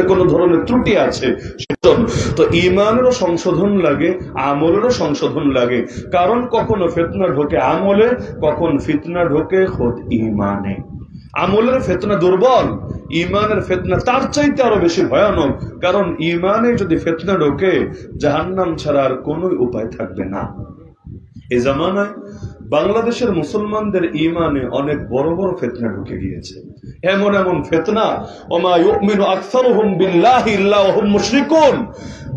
কোন ধরনের ত্রুটি আছে। তো ঈমানেরও সংশোধন লাগে, আমলেরও সংশোধন লাগে। কারণ কখনো ফিতনা ঢোকে আমলে, কখন ফিতনা ঢোকে খোদ ঈমানে। আমলের ফিতনা দুর্বল, ঈমানের ফিতনা তার চাইতে আরো বেশি ভয়ানক। কারণ ঈমানে যদি ফিতনা ঢোকে, জাহান্নাম ছাড়া আর কোনো উপায় থাকবে না। এই জামানায় বাংলাদেশের মুসলমানদের ঈমানে অনেক বড় বড় ফিতনা ঢুকে গিয়েছে। এমন এমন ফিতনা, ওমা ইউমিনু আকসারুহুম বিল্লাহি ইল্লা ওয়া হুম মুশরিকুন।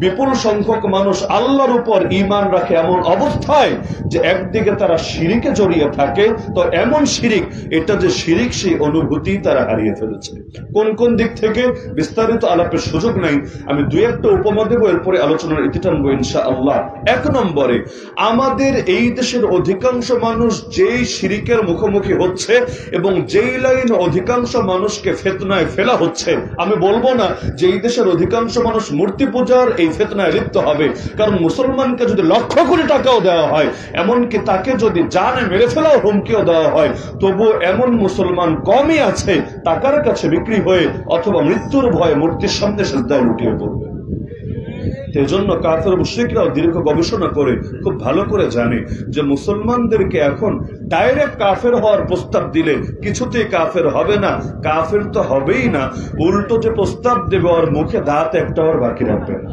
বিপুল সংখ্যক মানুষ আল্লাহর উপর ঈমান রাখে এমন অবস্থায় যে একদিকে তারা শিরিকে জড়িয়ে থাকে, তো এমন শিরিক, এটা যে শিরিক সেই অনুভূতি তারা হারিয়ে ফেলেছে। কোন কোন দিক থেকে বিস্তারিত আলাপের সুযোগ নাই, আমি দুই একটা উপমা দেব, এরপরে আলোচনার ইতি টানবো ইনশাআল্লাহ। এক নম্বরে, আমাদের এই দেশের অধিকাংশ মানুষ যেই শিরিকের মুখোমুখি হচ্ছে এবং যেই লাইনে অধিকাংশ মানুষকে ফিতনায় ফেলা হচ্ছে, আমি বলবো না যে এই দেশের অধিকাংশ মানুষ মূর্তি পূজার এই ফিতনায় লিপ্ত হবে, কারণ মুসলমানকে যদি লক্ষ কোটি টাকাও দেওয়া হয়, এমনকি তাকে যদি জানে মেরে ফেলাও হুমকিও দেওয়া হয়, তবু এমন মুসলমান কমই আছে টাকার কাছে বিক্রি হয়ে অথবা মৃত্যুর ভয়ে মূর্তির সামনে সিজদায় লুটিয়ে পড়বে। এজন্য কাফের মুশরিকরাও দীর্ঘ গবেষণা করে খুব ভালো করে জানে যে মুসলমানদেরকে এখন ডাইরেক্ট কাফের হওয়ার প্রস্তাব দিলে কিছুতেই কাফের হবে না, কাফের তো হবেই না, উল্টো যে প্রস্তাব দেবে ওর মুখে দাঁত একটা ওর বাকি রাখবে না।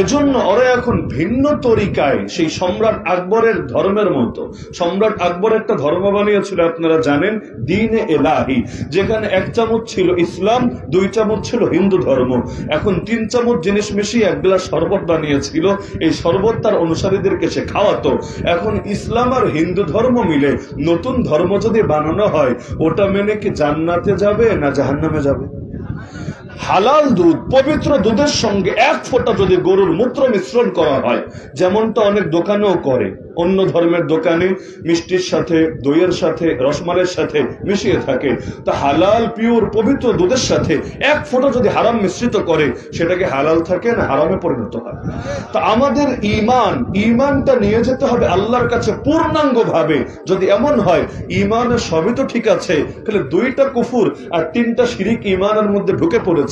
এজন্য ওরা এখন ভিন্ন তরিকায় সেই সম্রাট আকবরের ধর্মের মতো, সম্রাট আকবর একটা ধর্ম বানিয়েছিল আপনারা জানেন, দ্বীন-এ ইলাহি, যেখানে 1 চামচ ছিল ইসলাম, 2 চামচ ছিল হিন্দু ধর্ম। এখন 3 চামচ জিনিস মিশিয়ে 1 গ্লাস শরবত বানিয়েছিল, এই শরবত তার অনুসারীদেরকে সে খাওয়াতো। এখন ইসলাম আর হিন্দু ধর্ম মিলে নতুন ধর্ম যদি বানানো হয়, ওটা মেনে কি জান্নাতে যাবে না জাহান্নামে যাবে? হালাল দুধ, পবিত্র দুধের সঙ্গে 1 ফোঁটা যদি গরুর মূত্র মিশ্রণ করা হয়, যেমনটা অনেক দোকানেও করে, অন্য ধর্মের দোকানে মিষ্টির সাথে, দইয়ের সাথে, রসমালের সাথে মিশিয়ে থাকে, তা হালাল পিওর পবিত্র দুধের সাথে 1 ফোঁটা যদি হারাম মিশ্রিত করে, সেটাকে হালাল থাকে না হারামে পরিণত হয়। তা আমাদের ঈমানটা নিয়ে যেতে হবে আল্লাহর কাছে পূর্ণাঙ্গ ভাবে। যদি এমন হয় ঈমানের সবই তো ঠিক আছে, তাহলে 2টা কুফর আর 3টা শিরিক ঈমানের মধ্যে ঢুকে পড়েছে,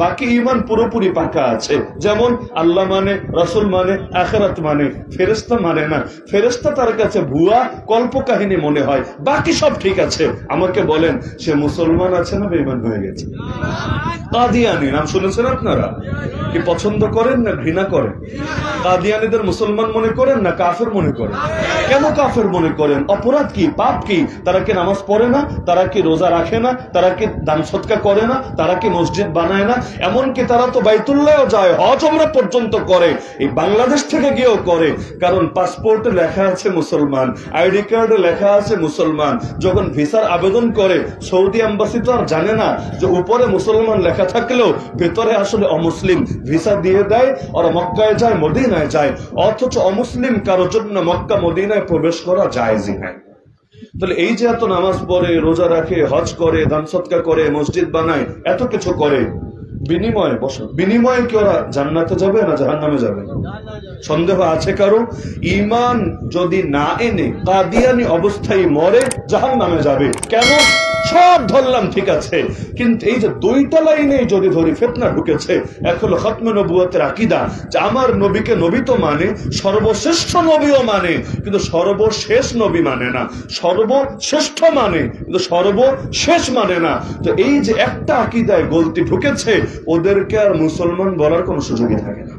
বাকি ঈমান পুরোপুরি পাকা আছে। যেমন আল্লাহ মানে, রাসূল মানে, আখিরাত মানে, ফেরেশতা মানে না, ফেরেশতা তার কাছে ভুয়া কল্প কাহিনী মনে হয়, বাকি সব ঠিক আছে। আমাকে বলেন, সে মুসলমান আছে না বেঈমান হয়ে গেছে? কাদিয়ানি নাম শুনেছেন আপনারা? কি পছন্দ করেন না ঘৃণা করেন? কাদিয়ানিদের মুসলমান মনে করেন না কাফের মনে করেন? কেন কাফের মনে করেন? অপরাধ কি, পাপ কি? তারা কি নামাজ পড়ে না? তারা কি রোজা রাখে না? তারা কি দান সদকা করে না? তারা কি মসজিদ বানায় না? এমনকি তারা তো বাইতুল্লাহও যায়, হজ উমরা পর্যন্ত করে, এই বাংলাদেশ থেকে গিয়েও করে। কারণ পাসপোর্টে লেখা আছে মুসলমান, আইডি কার্ডে লেখা আছে মুসলমান। যখন ভিসার আবেদন করে, সৌদি এম্বাসি তো আর জানে না যে উপরে মুসলমান লেখা থাকলেও ভেতরে আসলে অমুসলিম, ভিসা দিয়ে দেয়, ওরা মক্কায় যায়, মদিনায় যায়, অথচ অমুসলিম কারোর জন্য মক্কা মদিনায় প্রবেশ করা জায়েজই নাই। তাহলে এই যে এত নামাজ পড়ে, রোজা রাখে, হজ করে, দান সদকা করে, মসজিদ বানায়, এত কিছু করে, বিনিময়ে কি ওরা জান্নাতে যাবে না জাহান্নামে যাবে? সন্দেহ আছে কারো? ঈমান যদি না এনে কাদিয়ানি অবস্থায় মরে, জাহান্নামে যাবে। কেন? সব ধরলাম ঠিক আছে, কিন্তু এই যে 2টা লাইনে যদি ধরি ফিতনা ঢুকেছে। এক হলো খতমে নবুয়তের আকীদা, যে আমার নবীকে নবী তো মানে, সর্বশ্রেষ্ঠ নবীও মানে, কিন্তু সর্বশেষ নবী মানে না, সর্বশ্রেষ্ঠ মানে কিন্তু সর্বশেষ মানে না। তো এই যে একটা আকীদায় গলতি ঢুকেছে, ওদেরকে আর মুসলমান বলার কোনো সুযোগই থাকে না।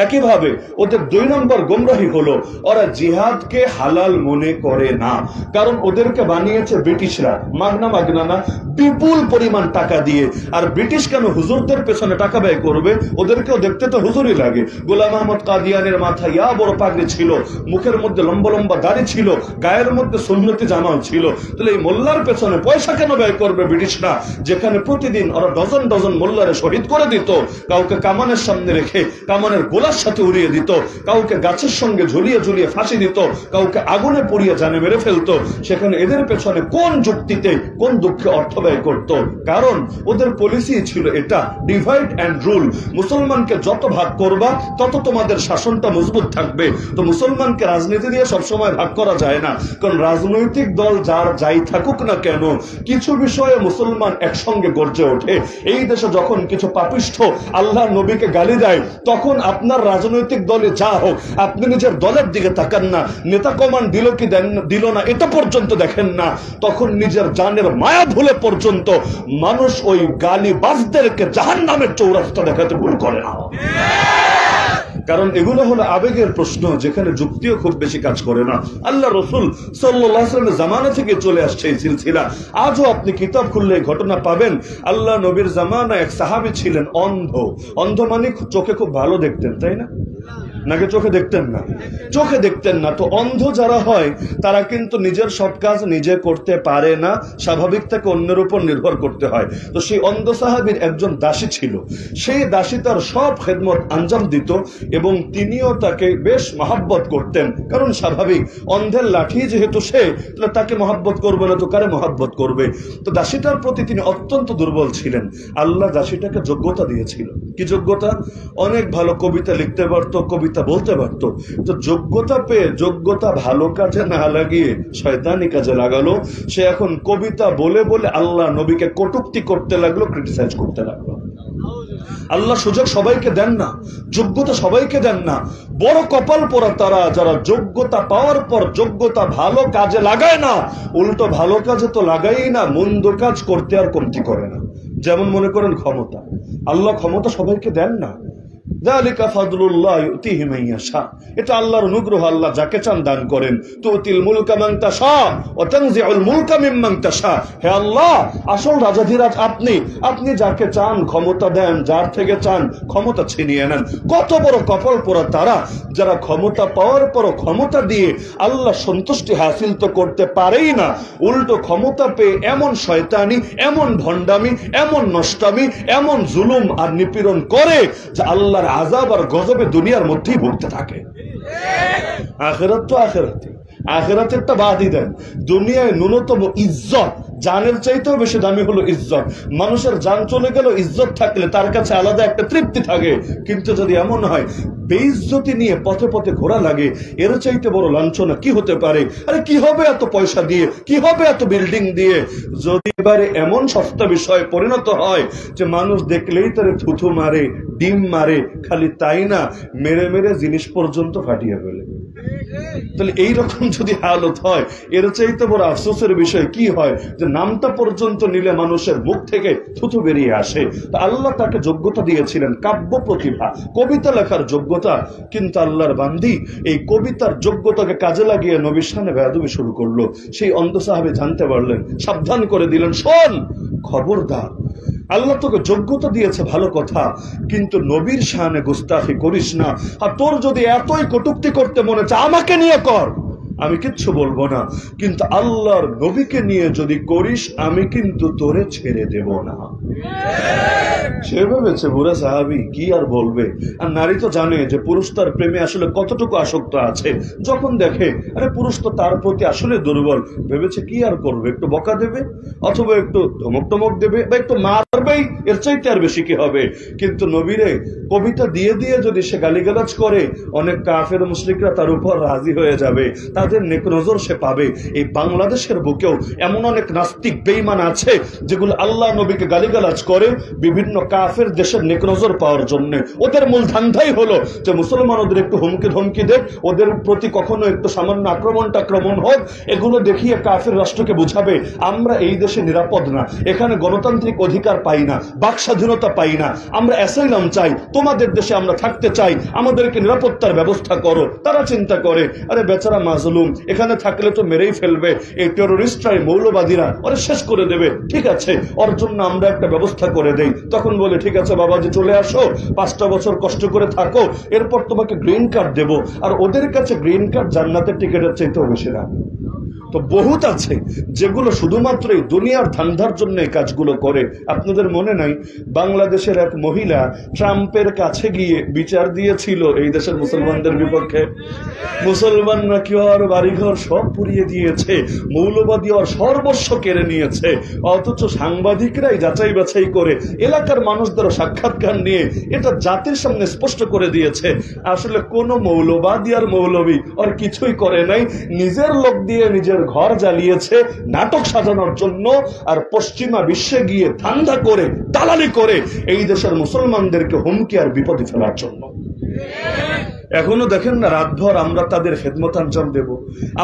একইভাবে ওদের 2 নম্বর গোমরাহি হলো, ওরা জিহাদকে হালাল মনে করে না। কারণ ওদেরকে বানিয়েছে ব্রিটিশরা, মাগনা না, বিপুল পরিমাণ টাকা দিয়ে। আর ব্রিটিশ কেন হুজুরদের পেছনে টাকা ব্যয় করবে? ওদেরকেও দেখতে তো হুজুরই লাগে। গোলাম আহমদ কাদিয়ানের মাথায় ইয়া বড় পাগড়ি ছিল, মুখের মধ্যে লম্বা লম্বা দাড়ি ছিল, গায়ের মধ্যে সুন্নতি জামাও ছিল। তাহলে এই মোল্লার পেছনে পয়সা কেন ব্যয় করবে ব্রিটিশরা, যেখানে প্রতিদিন ওরা ডজন ডজন মোল্লারে শহীদ করে দিত, কাউকে কামানের সামনে রেখে কামানের গোলার সাথে উড়িয়ে দিত, কাউকে গাছের সঙ্গে ঝুলিয়ে ঝুলিয়ে ফাঁসি দিত, কাউকে আগুনে পুড়িয়ে জানে মেরে ফেলতো, সেখানে এদের পেছনে কোন যুক্তিতে কোন দুঃখে অর্থ ব্যয় করত? কারণ ওদের পলিসি ছিল এটা, ডিভাইড অ্যান্ড রুল। মুসলমানকে যত ভাগ করবা তত তোমাদের শাসনটা মজবুত থাকবে। তো মুসলমানকে রাজনীতি দিয়ে সবসময় ভাগ করা যায় না, কারণ রাজনৈতিক দল যার যাই থাকুক না কেন, কিছু বিষয়ে মুসলমান একসঙ্গে গর্জে ওঠে। এই দেশে যখন কিছু পাপিষ্ঠ আল্লাহ নবীকে গালি দেয়, তখন আপনার রাজনৈতিক দলে যা হোক, আপনি নিজের দলের দিকে তাকান না, নেতা কমান দিল কি দিল না এটা পর্যন্ত দেখেন না, তখন নিজের জানের মায়া ভুলে পর্যন্ত মানুষ ওই গালিবাজদেরকে জাহান্নামের চৌরাস্তা দেখাতে ভুল করে না। কারণ এগুলো হলো আবেগের প্রশ্ন, যেখানে যুক্তিও খুব বেশি কাজ করে না। আল্লাহ রসুল সাল্লাল্লাহু আলাইহি ওয়াসাল্লামের জামানা থেকে চলে আসছে এই সিলসিলা। আজও আপনি কিতাব খুললে ঘটনা পাবেন। আল্লাহ নবীর জামানায় এক সাহাবী ছিলেন অন্ধ। অন্ধ মানে চোখে খুব ভালো দেখতেন, তাই না? নাকি চোখে দেখতেন না? চোখে দেখতেন না। তো অন্ধ যারা হয় তারা কিন্তু নিজের সব কাজ নিজে করতে পারে না, স্বাভাবিক তাকে অন্যের উপর নির্ভর করতে হয়। তো সেই অন্ধ সাহাবীর একজন দাসী ছিল, সেই দাসী তার সব খেদমত আঞ্জাম দিত এবং তিনিও তাকে বেশ মহাব্বত করতেন। কারণ স্বাভাবিক, অন্ধের লাঠি যেহেতু সে, তাকে মহাব্বত করবে না তো কারে মহাব্বত করবে? তো দাসীটার প্রতি তিনি অত্যন্ত দুর্বল ছিলেন। আল্লাহ দাসীটাকে যোগ্যতা দিয়েছিল। কি যোগ্যতা? অনেক ভালো কবিতা লিখতে পারতো, কবিতা বলতে পারতো। তো যোগ্যতা পেয়ে যোগ্যতা ভালো কাজে না লাগিয়ে শয়তানি কাজে লাগালো। সে এখন কবিতা বলে বলে আল্লাহ নবীকে কটূক্তি করতে লাগলো, ক্রিটিসাইজ করতে লাগলো। আল্লাহ সুযোগ সবাইকে দেন না, যোগ্যতা সবাইকে দেন না। বড় কপাল পোড়া তারা যারা যোগ্যতা পাওয়ার পর যোগ্যতা ভালো কাজে লাগায় না, উল্টো ভালো কাজে তো লাগাই না, মন্দ কাজ করতে আর কমতি করে না। যেমন মনে করেন ক্ষমতা, আল্লাহ ক্ষমতা সবাইকে দেন না। যালিকা ফাদলুল্লাহ ইউতিহি মান ইয়াশা, এটা আল্লাহর অনুগ্রহ, আল্লাহ যাকে চান দান করেন। তুতিল মুলকা মান তাশা ওয়া তানজিউল মুলকা মিম্মান তাশা। হে আল্লাহ, আসল রাজাধিরাজ আপনি, আপনি যাকে চান ক্ষমতা দেন, যার থেকে চান ক্ষমতা ছিনিয়ে নেন। কত বড় কপাল পোড়া তারা যারা ক্ষমতা পাওয়ার পর ক্ষমতা দিয়ে আল্লাহ সন্তুষ্টি হাসিল তো করতে পারেই না, উল্টো ক্ষমতা পেয়ে এমন শয়তানি, এমন ভণ্ডামি, এমন নষ্টামি, এমন জুলুম আর নিপীড়ন করে যে আল্লাহর আযাব আর গজবে দুনিয়ার মধ্যেই ভুগতে থাকে। আখিরাত তো আখিরাতে, আখিরাতেরটা বাদই দেন। দুনিয়ায় ন্যূনতম ইজ্জত, জানের চাইতেও বেশি দামি হলো ইজ্জত। মানুষের জান চলে গেল, ইজ্জত থাকলে তার কাছে আলাদা একটা তৃপ্তি থাকে। কিন্তু যদি এমন হয় বেইজ্জতি নিয়ে পথে পথে ঘোরা লাগে, এর চাইতে বড় লাঞ্ছনা কি হতে পারে? আরে কি হবে এত পয়সা দিয়ে, কি হবে এত বিল্ডিং দিয়ে? যদি এবারে এমন সস্তা বিষয় পরিণত হয় যে মানুষ দেখলেই তারে থুথু মারে, ডিম মারে, খালি তাই না, মেরে মেরে জিনিস পর্যন্ত ফাটিয়ে ফেলে, তাহলে এইরকম যদি হালত হয়, এর চাইতে বড় আফসোসের বিষয় কি হয় যে নামটা পর্যন্ত নিলে মানুষের মুখ থেকে থুথু বেরিয়ে আসে। তো আল্লাহ তাকে যোগ্যতা দিয়েছিলেন, কাব্য প্রতিভা, কবিতা লেখার যোগ্যতা। কিন্তু আল্লাহর বান্দি এই কবিতার যোগ্যতাকে কাজে লাগিয়ে নবীর সামনে বেয়াদবি শুরু করলো। সেই অন্ধ সাহাবী জানতে পারলেন, সাবধান করে দিলেন, শোন খবরদার, আল্লাহ তোকে যোগ্যতা দিয়েছে ভালো কথা, কিন্তু নবীর শানে গুস্তাখি করিস না। আর তোর যদি এতই কটূক্তি করতে মনে চায় আমাকে নিয়ে কর, আমি কিচ্ছু বলবো না, কিন্তু আল্লাহর নবীকে নিয়ে যদি করিস আমি কিন্তু তোরে ছেড়ে দেব না। সে ভেবেছে বুড়া সাহাবী কি আর বলবে। আর নারী তো জানে যে পুরুষ তার প্রেমে আসলে কতটুকু আসক্ত আছে। যখন দেখে আরে পুরুষ তো তার প্রতি আসলে দুর্বল, ভেবেছে কি আর করবে, একটু বকা দেবে অথবা একটু ধমক টমক দেবে বা একটু মারবেই, এর চাইতে আর বেশি কি হবে। কিন্তু নবীরে কবিতা দিয়ে দিয়ে যদি সে গালিগালাজ করে, অনেক কাফের মুশরিকরা তার উপর রাজি হয়ে যাবে, তাদের নেক নজর সে পাবে। এই বাংলাদেশের বুকেও এমন অনেক নাস্তিক বেঈমান আছে যেগুলো আল্লাহ নবীকে গালিগালাজ করে বিভিন্ন কাফের দেশের নেক নজর পাওয়ার জন্য। ওদের মূল ধান্ধাই হলো যে মুসলমান ওদের একটু হুমকি ধমকি দেখ, ওদের প্রতি কখনো একটু সামান্য আক্রমণ হোক, এগুলো দেখিয়ে কাফের রাষ্ট্রকে বুঝাবে আমরা এই দেশে নিরাপদ না, এখানে গণতান্ত্রিক অধিকার পাই না, বাক স্বাধীনতা পাই না, আমরা অ্যাসাইলাম চাই, তোমাদের দেশে আমরা থাকতে চাই, আমাদেরকে নিরাপত্তার ব্যবস্থা করো। তারা চিন্তা করে আরে বেচারা মাজলুম, এখানে থাকলে তো মেরেই ফেলবে, এই টেরোরিস্টরা, মৌলবাদীরা ওরা শেষ করে দেবে, ঠিক আছে ওর জন্য আমরা একটা ব্যবস্থা করে দেই। তখন তখন বলে ঠিক আছে বাবাজি চলে আসো, 5টা বছর কষ্ট করে থাকো, এরপর তোমাকে গ্রিন কার্ড দেবো। আর ওদের কাছে গ্রিন কার্ড জান্নাতের টিকিটের চাইতেও বেশি না। তো বহুত আছে যেগুলো শুধুমাত্র এই দুনিয়ার ধান্দার জন্য এই কাজগুলো করে। আপনাদের মনে নাই বাংলাদেশের এক মহিলা ট্রাম্পের কাছে গিয়ে বিচার দিয়েছিল এই দেশের মুসলমানদের বিপক্ষে? মুসলমানরা কি আর বাড়িঘর সব পুড়িয়ে দিয়েছে, মৌলবাদী আর সর্বস্ব কেড়ে নিয়েছে, অথচ সাংবাদিকরাই যাচাই বাছাই করে এলাকার মানুষদের সাক্ষাৎকার নিয়ে এটা জাতির সামনে স্পষ্ট করে দিয়েছে আসলে কোন মৌলবাদী আর মৌলবী আর কিছুই করে নাই, নিজের লোক দিয়ে নিজের ঘর জ্বালিয়েছে নাটক সাজানোর জন্য, আর পশ্চিমা বিশ্বে গিয়ে ধান্দা করে দালালি করে এই দেশের মুসলমানদেরকে হুমকি আর বিপদে ফেলার জন্য। এখনো দেখেন না, রাতভর আমরা তাদের খেদমত আঞ্জাম দেব,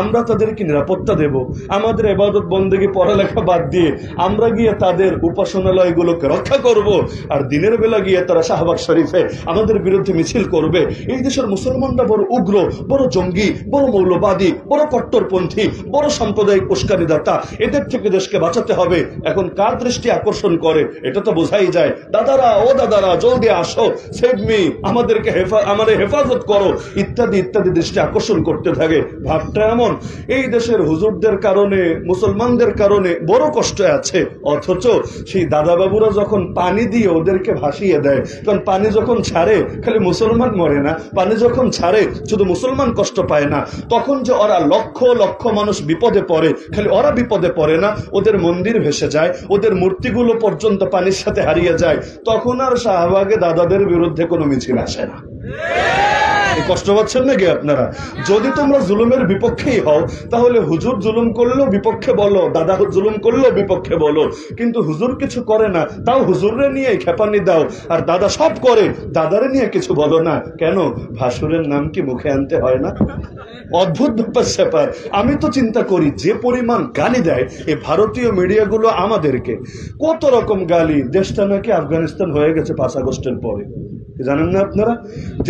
আমরা তাদেরকে নিরাপত্তা দেব, আমাদের ইবাদত বন্দেগী পড়ালেখা বাদ দিয়ে আমরা গিয়ে তাদের উপাসনালয়গুলোকে রক্ষা করব, আর দিনের বেলা গিয়ে তারা শাহবাগ শরীফে আমাদের বিরুদ্ধে মিছিল করবে। এই দেশের মুসলমানরা বড় উগ্র, বড় জঙ্গি, বড় মৌলবাদী, বড় কট্টরপন্থী, বড় সাম্প্রদায়িক উস্কানিদাতা, এদের থেকে দেশকে বাঁচাতে হবে। এখন কার দৃষ্টি আকর্ষণ করে এটা তো বোঝাই যায়। দাদারা, ও দাদারা জলদি আসো, সেভ মি, আমাদেরকে আমাদের হেফাজত করো, ইত্যাদি ইত্যাদি দৃষ্টি আকর্ষণ করতে থাকে। ভাবটা এমন, এই দেশের হুজুরদের কারণে, মুসলমানদের কারণে বড় কষ্ট আছে, অথচ সেই দাদা বাবুরা যখন পানি দিয়ে ওদেরকে ভাসিয়ে দেয়, কারণ পানি যখন ছাড়ে খালি মুসলমান মরে না, পানি যখন ছাড়ে শুধু মুসলমান কষ্ট পায় না, তখন যে ওরা লক্ষ লক্ষ মানুষ বিপদে পড়ে, খালি ওরা বিপদে পড়ে না, ওদের মন্দির ভেসে যায়, ওদের মূর্তিগুলো পর্যন্ত পানির সাথে হারিয়ে যায়, তখন আর শাহবাগে দাদাদের বিরুদ্ধে কোনো মিছিল আসে না। কষ্ট পাচ্ছেন নাকি আপনারা? যদি তোমরা জুলুমের বিপক্ষেই হও তাহলে হুজুর জুলুম করলেও বিপক্ষে বলো, দাদা জুলুম করলেও বিপক্ষে বলো, কিন্তু হুজুর কিছু করে না তাও হুজুররে নিয়ে খেপানি দাও, আর দাদা সব করে দাদারে নিয়ে কিছু বলো না কেন? ভাসুরের নাম কি মুখে আনতে হয় না? অদ্ভুত ব্যাপার স্যাপার। আমি তো চিন্তা করি যে পরিমাণ গালি দেয় এই ভারতীয় মিডিয়াগুলো আমাদেরকে, কত রকম গালি। দেশটা নাকি আফগানিস্তান হয়ে গেছে 5 আগস্টের পরে, জানেন না আপনারা?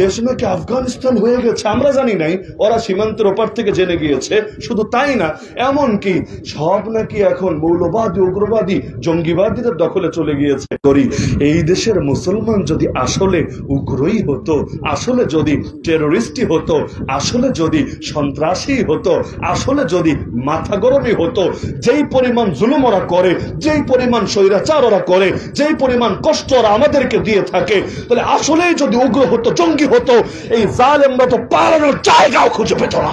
দেশ নাকি আফগানিস্তান হয়ে গেছে, আমরা জানি নাই, ওরা সীমান্তের ওপার থেকে জেনে গিয়েছে। শুধু তাই না, এমন কি সব নাকি এখন মৌলবাদী, উগ্রবাদী, জঙ্গিবাদীদের দখলে চলে গিয়েছে। করি এই দেশের মুসলমান যদি আসলে উগ্রই হতো, আসলে যদি টেরোরিস্টই হতো, আসলে যদি সন্ত্রাসী হতো, আসলে যদি মাথা গরমই হতো, যেই পরিমাণ জুলুম ওরা করে, যেই পরিমাণ স্বৈরাচার ওরা করে, যেই পরিমাণ কষ্ট ওরা আমাদেরকে দিয়ে থাকে, তাহলে আসলে যদি উগ্র হতো, জঙ্গি হতো, এই জালেমরা তো পালানোর জায়গাও খুঁজে পেত না।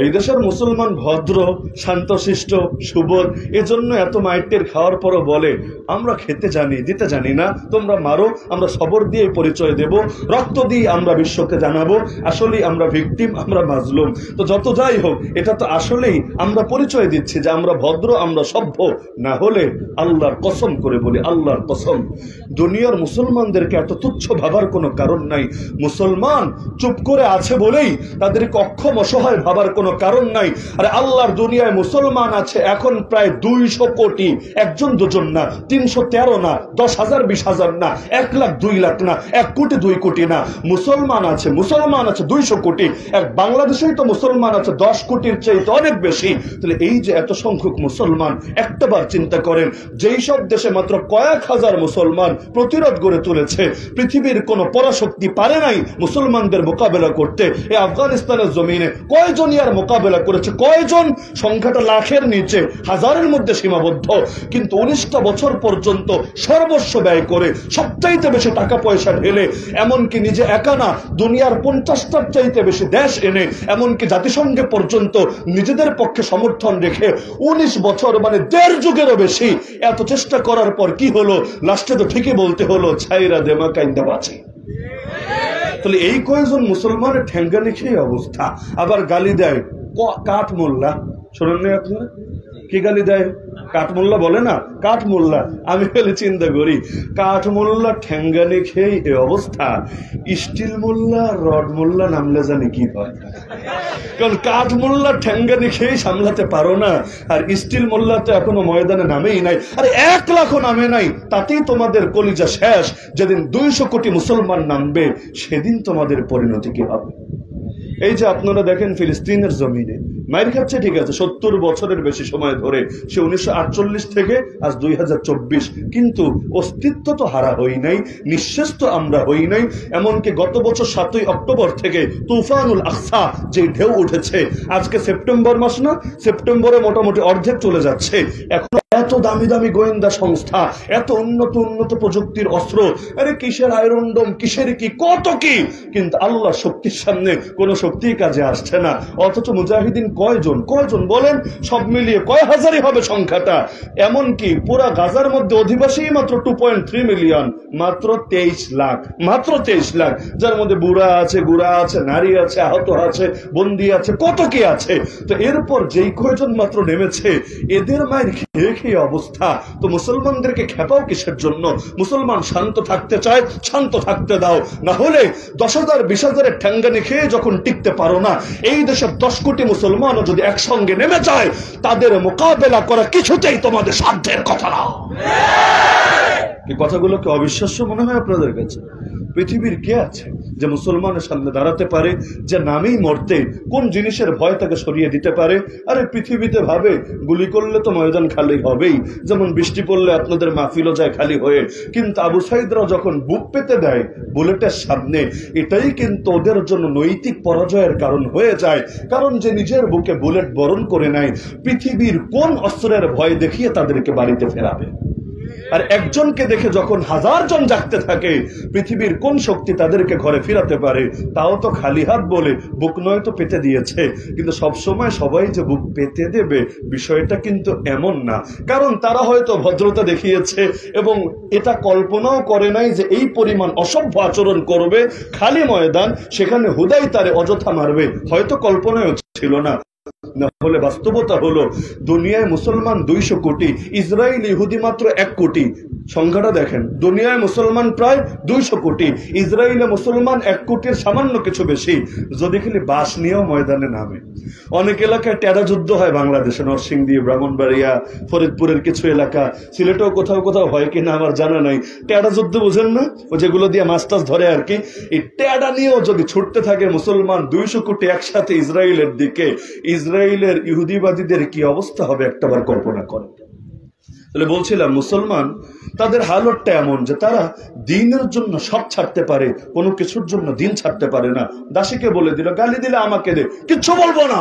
এই দেশের মুসলমান ভদ্র, শান্তশিষ্ট, সুবোধ, এজন্য এত মাইটের খাওয়ার পরও বলে আমরা খেতে জানি, দিতে জানি না, তোমরা মারো, আমরা সবর দিয়ে পরিচয় দেব, রক্ত দিয়ে আমরা বিশ্বকে জানাবো আসলেই আমরা ভিকটিম, আমরা মাজলুম। তো যত যাই হোক, এটা তো আসলেই আমরা পরিচয় দিচ্ছি যে আমরা ভদ্র, আমরা সভ্য। না হলে আল্লাহর কসম করে বলি, আল্লাহর কসম, দুনিয়ার মুসলমানদেরকে এত তুচ্ছ ভাবার কোনো কারণ নাই। মুসলমান চুপ করে আছে বলেই তাদেরকে অক্ষম, অসহায় ভাবার কোনো কারণ নাই। আরে আল্লাহর দুনিয়ায় মুসলমান আছে এখন প্রায় 200 কোটি, একজন দুজন না, 313 না, 10,000 20,000 না, 1 লাখ 2 লাখ না, 1 কোটি 2 কোটি না, মুসলমান আছে 200 কোটি। এক বাংলাদেশেই তো মুসলমান আছে 10 কোটির চাইতে অনেক বেশি। তাহলে এই যে এত সংখ্যক মুসলমান, একটাবার চিন্তা করেন, যেই সব দেশে মাত্র কয়েক হাজার মুসলমান প্রতিরোধ গড়ে তুলেছে, পৃথিবীর কোন পরাশক্তি পারে নাই মুসলমানদের মোকাবেলা করতে। এই আফগানিস্তানের জমিনে কয়জন আর মোকাবেলা করেছে? কয়জন? সংখ্যাটা লাখের নিচে, হাজারের মধ্যে সীমাবদ্ধ। কিন্তু 19টা বছর পর্যন্ত সর্বস্ব ব্যয় করে, সবচাইতে বেশি টাকা পয়সা ঢেলে, এমনকি নিজে একা না, দুনিয়ার 50টার চাইতে বেশি দেশ এনে, এমনকি জাতিসংঘে পর্যন্ত নিজেদের পক্ষে সমর্থন রেখে 19 বছর, মানে 1.5 যুগেরও বেশি এত চেষ্টা করার পর কি হলো? লাস্টে তো ঠিকই বলতে হলো, ছাইরা দেমা কাইন্দা বাঁচে। তাহলে এই কয়েকজন মুসলমানের ঠেঙ্গা লিখেই অবস্থা। আবার গালি দেয় কাঠ মোল্লা, শোনেন না আপনারা কি গালি দেয়? কাঠমোল্লা বলে না, কাঠমোল্লা। আমি খালি চিন্তা করি, কাঠমোল্লা ঠেঙ্গা লিখেই এ অবস্থা, স্টিল মোল্লা, রড মোল্লা নামলে জানি কি হয়। কারণ কাঠমোল্লা ঠেঙ্গা লিখেই সামলাতে পারো না, আর স্টিল মোল্লা তো এখনো ময়দানে নামেই নাই। আরে 1 লাখও নামে নাই, তাতেই তোমাদের কলিজা শেষ। যেদিন 200 কোটি মুসলমান নামবে, সেদিন তোমাদের পরিণতি কি হবে? এই যে আপনারা দেখেন ফিলিস্তিনের জমিনে মায়ের খাচ্ছে ঠিক আছে, 70 বছরের বেশি সময় ধরে, সে 1948 থেকে আজ 2024, কিন্তু অস্তিত্ব তো হারা হই নাই, নিঃশেষ তো আমরা হই নাই। এমনকি গত বছর 7ই অক্টোবর থেকে তুফানুল আকসা যে ঢেউ উঠেছে, আজকে সেপ্টেম্বর মাস না, সেপ্টেম্বরে মোটামুটি অর্ধেক চলে যাচ্ছে, এখন এত দামি দামি গোয়েন্দা সংস্থা, এত উন্নত উন্নত প্রযুক্তির অস্ত্র, আরে কিসের আয়রন ডোম, কিসের কি কত কি, কিন্তু আল্লাহ শক্তির সামনে কোন শক্তি কাজে আসছে না। অথচ মুজাহিদিন কয়জন বলেন, সব মিলিয়ে কয় হাজারই হবে সংখ্যাটা। এমনকি পুরা গাজার মধ্যে অধিবাসী মাত্র 2.3 মিলিয়ন, মাত্র 23 লাখ, মাত্র 23 লাখ, যার মধ্যে বুড়া আছে, গুড়া আছে, নারী আছে, আহত আছে, বন্দী আছে, কত কি আছে। তো এরপর যেই কয়জন মাত্র নেমেছে, এদের মায়ের খেয়ে খেয়ে অবস্থা। তো মুসলমানদেরকে খেপাও কিসের জন্য? মুসলমান শান্ত থাকতে চায়, শান্ত থাকতে দাও, না হলে 10,000 20,000 ঠ্যাঙ্গানি খেয়ে যখন টিকতে পারো না, এই দেশের 10 কোটি মুসলমানও যদি একসঙ্গে নেমে যায়, তাদের মোকাবেলা করা কিছুতেই তোমাদের সাধ্যের কথা না। এই কথাগুলো কি অবিশ্বাস্য মনে হয় আপনাদের কাছে? পৃথিবীর কে আছে যে মুসলমানের সামনে দাঁড়াতে পারে, যে নামেই মরতে কোন জিনিসের ভয় তাকে সরিয়ে দিতে পারে? আরে পৃথিবীতে ভাবে গুলি করলে তো ময়দান খালি হবেই, যেমন বৃষ্টি পড়লে আপনাদের মাহফিলও যায় খালি হয়ে, কিন্তু আবু সাইদরা যখন বুক পেতে দেয় বুলেটের সামনে, এটাই কিন্তু ওদের জন্য নৈতিক পরাজয়ের কারণ হয়ে যায়। কারণ যে নিজের বুকে বুলেট বরণ করে নেয়, পৃথিবীর কোন অস্ত্রের ভয় দেখিয়ে তাদেরকে বাড়িতে ফেরাবে? আর একজনকে দেখে যখন 1000 জন জাগতে থাকে, পৃথিবীর কোন শক্তি তাদেরকে ঘরে ফিরাতে পারে? তাও তো খালি হাত বলে বুক নয় তো পেতে দিয়েছে। কিন্তু সবসময় সবাই যে বুক পেতে দেবে বিষয়টা কিন্তু এমন না, কারণ তারা হয়তো ভদ্রতা দেখিয়েছে এবং এটা কল্পনাও করে নাই যে এই পরিমাণ অসভ্য আচরণ করবে খালি ময়দান, সেখানে হুদাই তারে অযথা মারবে, হয়তো কল্পনাও ছিল না। না হলে বাস্তবতা হলো দুনিয়ায় মুসলমান 200 কোটি, ইসরায়েল ইহুদি মাত্র 1 কোটি। সংখ্যাটা দেখেন, দুনিয়ায় মুসলমান প্রায় 200 কোটি, ইসরায়েলে মুসলমান 1 কোটির সামান্য কিছু বেশি। যদি খালি বাস নিয়েও ময়দানে নামে, অনেক এলাকায় টেরা যুদ্ধ হয় বাংলাদেশে, নরসিংদী, ব্রাহ্মণবাড়িয়া, ফরিদপুরের কিছু এলাকা, সিলেটেও কোথাও কোথাও হয় কিনা আমার জানা নাই। টেরা যুদ্ধ বুঝেন না, ও যেগুলো দিয়ে মাছ টাছ ধরে আর কি। এই টেরা নিয়েও যদি ছুটতে থাকে মুসলমান 200 কোটি একসাথে ইসরায়েলের দিকে, ইসরায়েলের ইহুদিবাদীদের কি অবস্থা হবে একটাবার কল্পনা করেন। তাহলে বলছিলাম, মুসলমান তাদের হালতটা এমন যে তারা দিনের জন্য সব ছাড়তে পারে, কোনো কিছুর জন্য দিন ছাড়তে পারে না। দাসীকে বলে দিল, গালি দিলে আমাকে দে, কিচ্ছু বলবো না।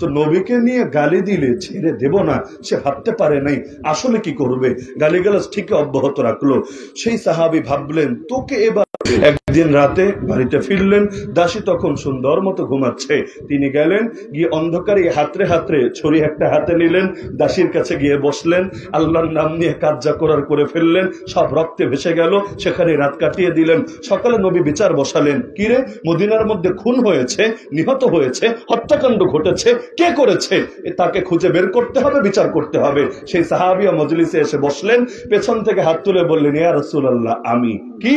তো নবীকে নিয়ে গালি দিলে ছেড়ে দেব না, সে ভাবতে পারে নাই আসলে কি করবে, গালিগালাজ ঠিকই অব্যাহত রাখলো। সেই সাহাবী ভাবলেন, তোকে এবার। একদিন রাতে বাড়িতে ফিরলেন, দাসী তখন সুন্দর মতো ঘুমাচ্ছে। তিনি গেলেন, গিয়ে অন্ধকারে হাতরে হাতরে ছড়ি একটা হাতে নিলেন, দাসীর কাছে গিয়ে বসলেন, আল্লাহর নাম নিয়ে কাজ যা করার করে ফেললেন, সব রক্তে ভেসে গেল, সেখানে রাত কাটিয়ে দিলেন। সকালে নবী বিচার বসালেন, কিরে মদিনার মধ্যে খুন হয়েছে, নিহত হয়েছে, হত্যাকাণ্ড ঘটেছে, কে করেছে তাকে খুঁজে বের করতে হবে, বিচার করতে হবে। সেই সাহাবীও মজলিসে এসে বসলেন, পেছন থেকে হাত তুলে বললেন, ইয়া রাসূলুল্লাহ, আমি। কি?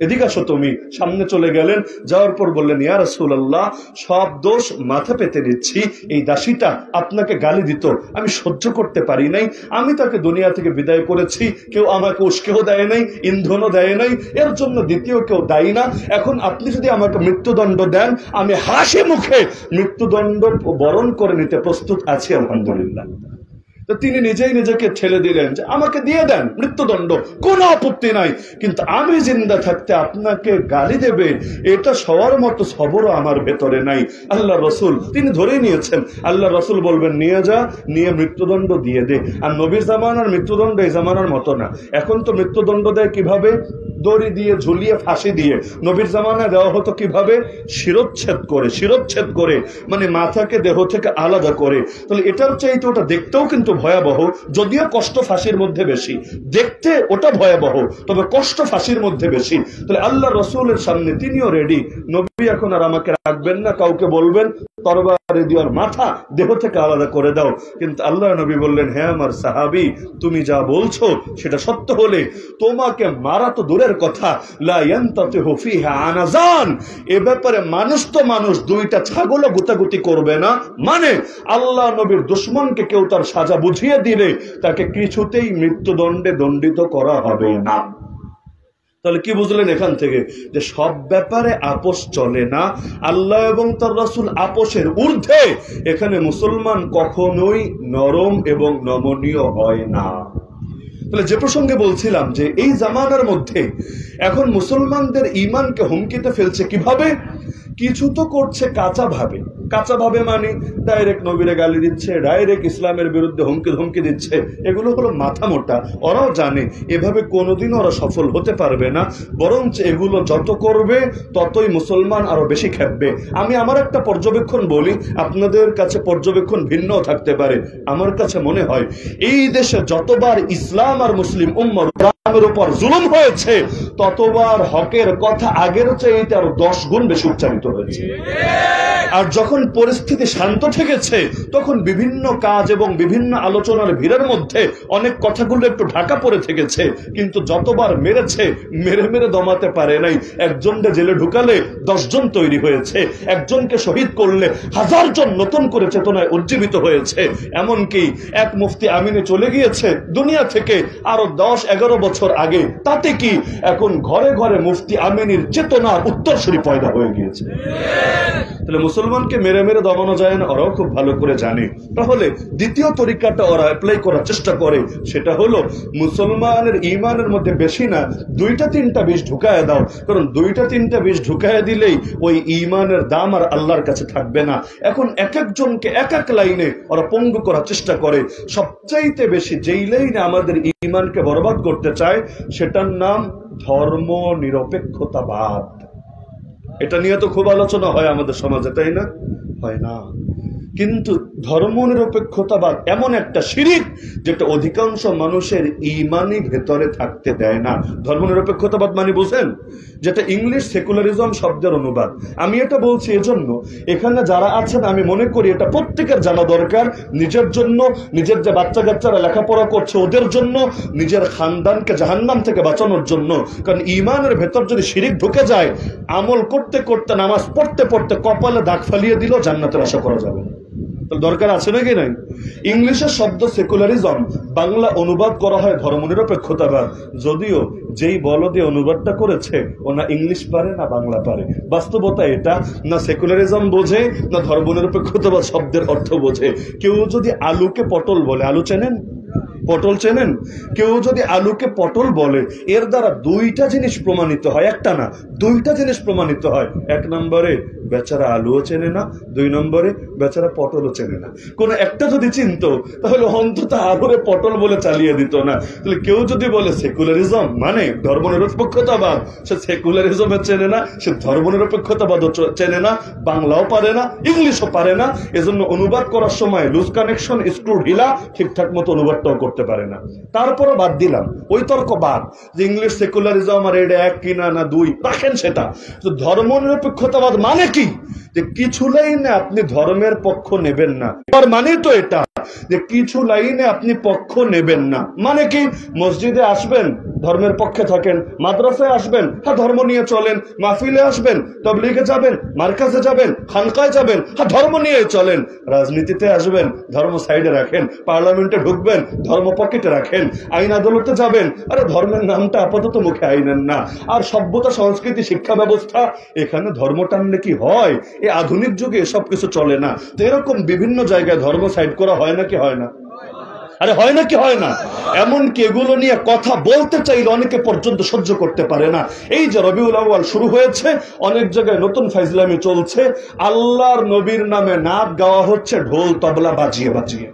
এদিকে আসো তুমি। সামনে চলে গেলেন, যাওয়ার পর বললেন, ইয়া রাসূলুল্লাহ, সব দোষ মাথা পেতে নিচ্ছি, এই দাসীটা আপনাকে গালি দিত, আমি সহ্য করতে পারি নাই, আমি তাকে দুনিয়া থেকে বিদায় করেছি, কেউ আমাকে উস্কেও দেয় নাই, ইন্ধনও দেয় নাই, এর জন্য দ্বিতীয় কেউ দায়ী না। এখন আপনি যদি আমাকে মৃত্যুদণ্ড দেন, আমি হাসি মুখে মৃত্যুদণ্ড বরণ করে নিতে প্রস্তুত আছি, আলহামদুলিল্লাহ। তো তিনি নিজেই নিজেকে ঠেলে দিলেন যে আমাকে দিয়ে দেন মৃত্যুদণ্ড, কোনো আপত্তি নাই, কিন্তু আমি জিন্দা থাকতে আপনাকে গালি দেবে, এটা সবার মতো সবরও আমার ভেতরে নাই। আল্লাহ রসুল তিনি ধরেই নিয়েছেন। আল্লাহ রসুল বলবেন, নিয়ে যা, নিয়ে মৃত্যুদণ্ড দিয়ে দে। আর নবীর জামানার মৃত্যুদণ্ড এই জামানার মতো না। এখন তো মৃত্যুদণ্ড দেয় কিভাবে? দড়ি দিয়ে ঝুলিয়ে, ফাঁসি দিয়ে। নবীর জামানায় দেওয়া হতো কিভাবে? শিরচ্ছেদ করে, মানে মাথাকে দেহ থেকে আলাদা করে। তাহলে এটার চাইতে ওটা দেখতেও কিন্তু ভয়াবহ, যদিও কষ্ট ফাঁসির মধ্যে বেশি। দেখতে ওটা ভয়াবহ, তবে কষ্ট ফাঁসির মধ্যে বেশি। তাহলে আল্লাহ রসুলের সামনে তিনিও রেডি। নবী এখন আর আমাকে রাখবেন না, কাউকে বলবেন তরবারি দিয়ে মাথা দেহ থেকে আলাদা করে দাও। কিন্তু আল্লাহ নবী বললেন, হ্যাঁ আমার সাহাবী, তুমি যা বলছো সেটা সত্য হলে তোমাকে মারা তো দূরের কথা, লা ইয়ানতাতিহু ফিহা আনাজান, এ ব্যাপারে মানুষ তো মানুষ, দুইটা ছাগলও গুতাগুতি করবে না। মানে আল্লাহ নবীর দুশমনকে কেউ তার সাজা বুঝিয়ে দিলে তাকে কিছুতেই মৃত্যুদণ্ডে দণ্ডিত করা হবে না। তাহলে কি বুঝলেন এখান থেকে? যে সব ব্যাপারে আপোষ চলে না, আল্লাহ এবং তার রাসূল আপোষের ঊর্ধ্বে। এখানে মুসলমান কখনোই নরম এবং নমনীয় হয় না। তাহলে যে প্রসঙ্গে বলছিলাম যে এই জামানার মধ্যে এখন মুসলমানদের ঈমানকে হুমকিতে ফেলছে কিভাবে? কিছু তো করছে কাঁচা ভাবে। কাঁচা ভাবে মানে ডাইরেক্ট নবীরে গালি দিচ্ছে, ডাইরেক্ট ইসলামের বিরুদ্ধে হুমকি ধমকি দিচ্ছে। এগুলো হলো মাথা মোটা। ওরাও জানে এভাবে কোনোদিনও ওরা সফল হতে পারবে না, বরঞ্চ এগুলো যত করবে ততই মুসলমান আরো বেশি খেপবে। আমি আমার একটা পর্যবেক্ষণ বলি, আপনাদের কাছে পর্যবেক্ষণ ভিন্নও থাকতে পারে। আমার কাছে মনে হয় এই দেশে যতবার ইসলাম আর মুসলিম উম্মার উপর জুলুম হয়েছে, ততবার হকের কথা আগের চাইতে আরো 10 গুণ বেশি উচ্চারিত হয়েছে। আর যখন পরিস্থিতি শান্ত থেকেছে, তখন বিভিন্ন কাজ এবং বিভিন্ন আলোচনার ভিড়ের মধ্যে অনেক কথাগুলো একটু ঢাকা পড়ে থেকেছে, কিন্তু যতবার মেরেছে মেরে মেরে দমাতে পারে নাই। একজনকে জেলে ঢুকালে 10 জন তৈরি হয়েছে, একজনকে শহীদ করলে 1000 জন নতুন করে চেতনায় উজ্জীবিত হয়েছে। এমনকি এক মুফতি আমিনে চলে গিয়েছে দুনিয়া থেকে আরো 10-11 বছর আগে। তাতে কি এখন ঘরে ঘরে মুফতি আমিনীর চেতনার উত্তরসূরি পয়দা হয়ে গিয়েছে। তাহলে মুসলমানকে মেরে মেরে দমানো যায় না, ওরাও খুব ভালো করে জানে। তাহলে দ্বিতীয় তরিকাটা ওরা অ্যাপ্লাই করার চেষ্টা করে, সেটা হলো মুসলমানের ঈমানের মধ্যে বেশি না 2-3টা বিষ ঢুকায় দাও। কারণ 2-3টা বিষ ঢুকায় দিলেই ওই ঈমানের দাম আর আল্লাহর কাছে থাকবে না। এখন এক একজনকে এক এক লাইনে ওরা পঙ্গু করার চেষ্টা করে। সবচাইতে বেশি যেই লাইনে আমাদের ঈমানকে বরবাদ করতে চায়, সেটার নাম ধর্ম নিরপেক্ষতাবাদ। এটা নিয়ে তো খুব আলোচনা হয় আমাদের সমাজে, তাই না? হয় না। কিন্তু ধর্ম নিরপেক্ষতাবাদ এমন একটা শিরিক যেটা অধিকাংশ মানুষের ঈমানই ভেতরে থাকতে দেয় না। ধর্ম নিরপেক্ষতাবাদ মানে বুঝেন? যেটা ইংলিশ সেকুলারিজম শব্দের অনুবাদ। আমি এটা বলছি এজন্য, এখানে যারা আছেন আমি মনে করি এটা প্রত্যেকের জানা দরকার, নিজের জন্য, নিজের যে বাচ্চা কাচ্চারা লেখাপড়া করছে ওদের জন্য, নিজের খানদানকে জাহান্নাম থেকে বাঁচানোর জন্য। কারণ ঈমানের ভেতর যদি শিরিক ঢুকে যায়, আমল করতে করতে, নামাজ পড়তে পড়তে কপালে দাগ ফালিয়ে দিলেও জান্নাতের আশা করা যাবে না। দরকার আছে নাকি নাই? ইংলিশের শব্দ সেকুলারিজম, বাংলা অনুবাদ করা হয় ধর্মনিরপেক্ষতাবাদ। যদিও যেই বলদে অনুবাদটা করেছে ও না ইংলিশ পারে না বাংলা পারে। বাস্তবতা এটা, না সেকুলারিজম বোঝে না ধর্মনিরপেক্ষতাবাদ শব্দের অর্থ বোঝে। কেউ যদি আলুকে পটল বলে, আলু চেনেন? পটল চেনেন? কেউ যদি আলুকে পটল বলে, এর দ্বারা 2টা জিনিস প্রমাণিত হয়, একটা না 2টা জিনিস প্রমাণিত হয়। 1 নম্বরে বেচারা আলুও চেনে না, 2 নম্বরে বেচারা পটলও চেনে না। কোন একটা যদি চিনতো তাহলে অন্তত আলুরে পটল বলে চালিয়ে দিত না। তাহলে কেউ যদি বলে সেকুলারিজম মানে ধর্মনিরপেক্ষতাবাদ, সে সেকুলারিজমে চেনে না, সে ধর্মনিরপেক্ষতাবাদও চেনে না, বাংলাও পারে না, ইংলিশও পারে না। এজন্য অনুবাদ করার সময় লুজ কানেকশন, স্ক্রু ঢিলা, ঠিকঠাক মতো অনুবাদটাও করতে পারে না। তারপরও বাদ দিলাম, ওই তর্ক বাদ যে ইংলিশ সেকুলারিজম আর এটা 1 কিনা না 2, রাখেন সেটা। তো ধর্মনিরপেক্ষতাবাদ মানে কি? যে কিছু লাইনে আপনি ধর্মের পক্ষ নেবেন না। আর মানে তো এটা যে কিছু লাইনে আপনি পক্ষ নেবেন না। মানে কি? মসজিদে আসবেন, ধর্মের পক্ষে থাকেন, মাদ্রাসায় আসবেন, হ্যাঁ ধর্ম নিয়ে চলেন, মাহফিলে আসবেন, তাবলীগে যাবেন, মার্কাজে যাবেন, খানকায় যাবেন, হ্যাঁ ধর্ম নিয়ে চলেন। রাজনীতিতে আসবেন, ধর্ম সাইডে রাখেন, পার্লামেন্টে ঢুকবেন, ধর্ম পকেটে রাখেন, আইন আদালতে যাবেন, আরে ধর্মের নামটা আপাতত মুখে আইনেন না। আর সভ্যতা, সংস্কৃতি, শিক্ষা ব্যবস্থা, এখানে ধর্ম টানলে কি হয়? এই আধুনিক যুগে এসব কিছু চলে না। তো এরকম বিভিন্ন জায়গায় ধর্ম সাইড করা হয় নাকি হয় না? আরে হয় নাকি হয় না? এমনকি এগুলো নিয়ে কথা বলতে চাইলে অনেকে পর্যন্ত সহ্য করতে পারে না। এই যে রবিউল আউয়াল শুরু হয়েছে, অনেক জায়গায় নতুন ফাইজলামি চলছে, আল্লাহর নবীর নামে নাচ গাওয়া হচ্ছে ঢোল তবলা বাজিয়ে বাজিয়ে।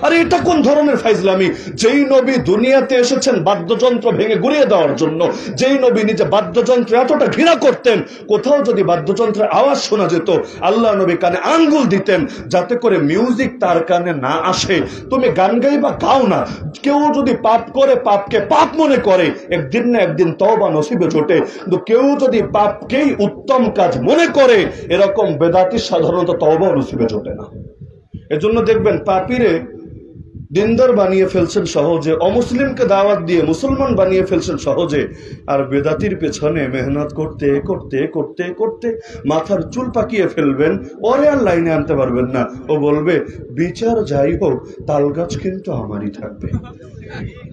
আরে এটা কোন ধরনের ফাইজলামি? যেই নবী দুনিয়াতে এসেছেন বাদ্যযন্ত্র ভেঙে গুড়িয়ে দেওয়ার জন্য, যেই নবী নিজে বাদ্যযন্ত্র এতটা ঘৃণা করতেন, কোথাও যদি বাদ্যযন্ত্রের আওয়াজ শোনা যেত, আল্লাহ নবী কানে আঙ্গুল দিতেন যাতে করে মিউজিক তার কানে না আসে। তুমি গান গাইবা, গাও না। কেউ যদি পাপ করে, পাপকে পাপ মনে করে, একদিন না একদিন তওবা নসিবে জোটে। কিন্তু কেউ যদি পাপকেই উত্তম কাজ মনে করে, এরকম বেদাতি সাধারণত তওবা নসিবে জোটে না। এজন্য দেখবেন পাপীরে দিনদার বানিয়ে ফেলছেন সহজে, অমুসলিমকে দাওয়াত দিয়ে মুসলমান বানিয়ে ফেলছেন সহজে, আর বেদাতির পেছনে মেহনত করতে করতে করতে করতে মাথার চুল পাকিয়ে ফেলবেন, ওরে আর লাইনে আনতে পারবেন না। ও বলবে বিচার যাই হোক তাল গাছ কিন্তু আমারই থাকবে।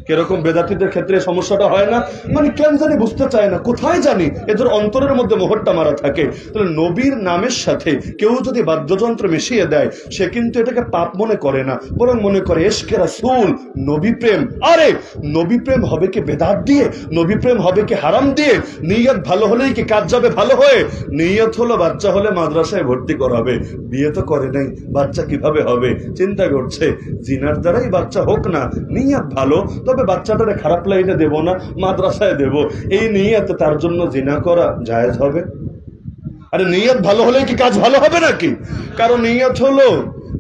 কিরকম বেদাতিদের ক্ষেত্রে সমস্যাটা হয় না? মানে কেন জানি বুঝতে চায় না, কোথায় জানি এদের অন্তরের মধ্যে মোহরটা মারা থাকে। তাহলে নবীর নামের সাথে কেউ যদি বাদ্যযন্ত্র মিশিয়ে দেয়, সে কিন্তু এটাকে পাপ মনে করে না, বরং মনে করে ইশকে রাসূল, নবী প্রেম। আরে নবী প্রেম হবে কি বেদাত দিয়ে? নবী প্রেম হবে কি হারাম দিয়ে? নিয়ত ভালো হলেই কি কাজ যাবে ভালো হয়ে? নিয়ত হলো বাচ্চা হলে মাদ্রাসায় ভর্তি করাবে, বিয়ে তো করে নাই, বাচ্চা কিভাবে হবে? চিন্তা করছে জিনার দ্বারাই বাচ্চা হোক না, নিয়ত ভালো, তবে বাচ্চাটারে খারাপ লাইনে দেব না, মাদ্রাসায় দেব, এই নিয়তে তার জন্য জিনা করা জায়েজ হবে? আরে নিয়ত ভালো হলে কি কাজ ভালো হবে নাকি? কারণ নিয়ত হলো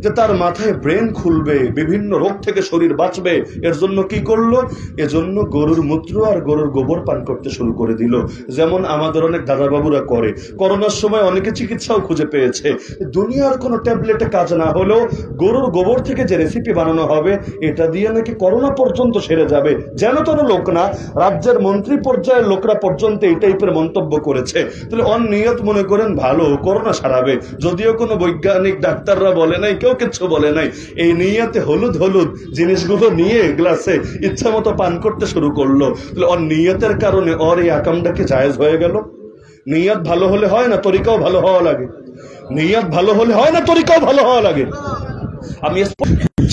যে তার মাথায় ব্রেন খুলবে, বিভিন্ন রোগ থেকে শরীর বাঁচবে। এর জন্য কি করলো? এজন্য গরুর মূত্র আর গরুর গোবর পান করতে শুরু করে দিল, যেমন আমাদের অনেক দাদাবাবুরা করে। করোনার সময় অনেকে চিকিৎসাও খুঁজে পেয়েছে। দুনিয়ার কোনো ট্যাবলেটে কাজ না হলেও গরুর গোবর থেকে যে রেসিপি বানানো হবে, এটা দিয়ে নাকি করোনা পর্যন্ত সেরে যাবে। যেন তেন লোক না, রাজ্যের মন্ত্রী পর্যায়ের লোকরা পর্যন্ত এই টাইপের মন্তব্য করেছে। তাহলে অনিয়ত মনে করেন ভালো, করোনা সারাবে, যদিও কোনো বৈজ্ঞানিক ডাক্তাররা বলে নাই, কেউ কিছু বলে নাই। এই নিয়তে হলুদ হলুদ জিনিসগুলো নিয়ে গ্লাসে ইচ্ছা মতো পান করতে শুরু করলো। তাহলে ওর নিয়তের কারণে ওর এই আকামটা কি জায়েজ হয়ে গেল? নিয়ত ভালো হলে হয় না, তরিকাও ভালো হওয়া লাগে। নিয়ত ভালো হলে হয় না, তরিকাও ভালো হওয়া লাগে। আমি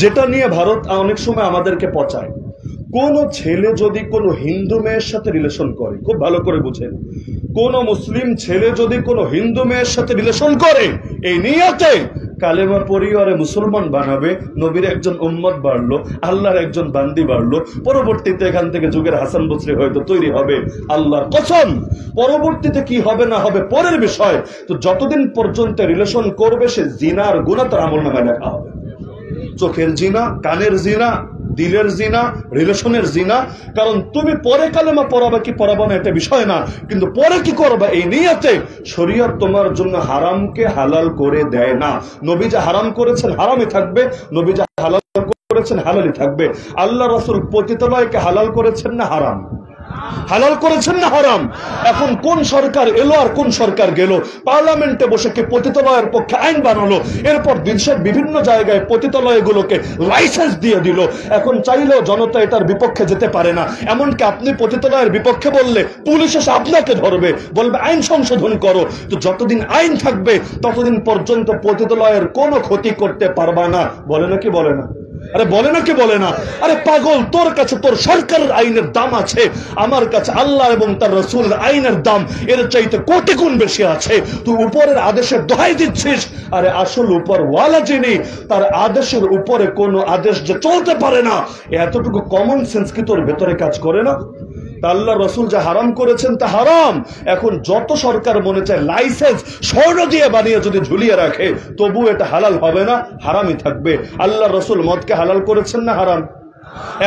যেটা নিয়ে ভারত অনেক সময় আমাদেরকে পচায়, কোন ছেলে যদি কোনো হিন্দু মেয়ের সাথে রিলেশন করে, খুব ভালো করে বুঝেন, কোন মুসলিম ছেলে যদি কোনো হিন্দু মেয়ের সাথে রিলেশন করে এই নিয়তে কালেমা পরিবারে মুসলমান বানাবে, নবীর একজন উম্মত বাড়লো, আল্লাহর একজন বান্দি বাড়লো, পরবর্তীতে এখান থেকে যুগের হাসান বসরি হয়তো তৈরি হবে, আল্লাহর কসম। পরবর্তীতে কি হবে না হবে পরের বিষয়, তো যতদিন পর্যন্ত রিলেশন করবে সে জিনার গুনাহ তার আমলনামায় লেখা হবে। চোখের জিনা, কানের জিনা, দিলের জিনা, রিলেশনের জিনা। কারণ তুমি পরে কালেমা পড়াবা কি পড়াবা না এটা বিষয় না, কিন্তু পরে কি করবা এই নিয়তে। শরীয়ত তোমার জন্য হারামকে হালাল করে দেয় না। নবী যা হারাম করেছেন হারামই থাকবে, নবী যা হালাল করেছেন হালালই থাকবে। আল্লাহ রাসূল পতিতালয়কে হালাল করেছেন না হারাম? হালাল করেছেন না হারাম? এখন কোন সরকার এলো আর কোন সরকার গেল, পার্লামেন্টে বসে কে পতিতালয়ের পক্ষে আইন বানালো, এরপর দেশের বিভিন্ন জায়গায় পতিতালয়গুলোকে লাইসেন্স দিয়ে দিল। এখন চাইলেও জনতা এটার বিপক্ষে যেতে পারে না। এমনকি আপনি পতিতালয়ের বিপক্ষে বললে পুলিশ এসে আপনাকে ধরবে, বলবে আইন সংশোধন করো। তো যতদিন আইন থাকবে ততদিন পর্যন্ত পতিতালয়ের কোনো ক্ষতি করতে পারবা না। বলে নাকি বলে না? আরে বলে না কি বলে না? আরে পাগল, তোর কাছে তোর সরকারের আইনের দাম আছে, আমার কাছে আল্লাহ এবং তার রাসূলের আইনের দাম এর চাইতে কোটি গুণ বেশি আছে। তুই উপরের আদেশের দোহাই দিচ্ছিস, আরে আসল উপর ওয়ালা যিনি, তার আদেশের উপরে কোনো আদেশ যে চলতে পারে না, এতটুকু কমন সেন্স কি তোর ভেতরে কাজ করে না? আল্লাহ রসুল যা হারাম করেছেন তা হারাম। এখন যত সরকার মনে চায় লাইসেন্স স্বর্ণ দিয়ে বানিয়ে যদি ঝুলিয়ে রাখে, তবু এটা হালাল হবে না, হারামই থাকবে। আল্লাহ রসুল মদকে হালাল করেছেন না হারাম?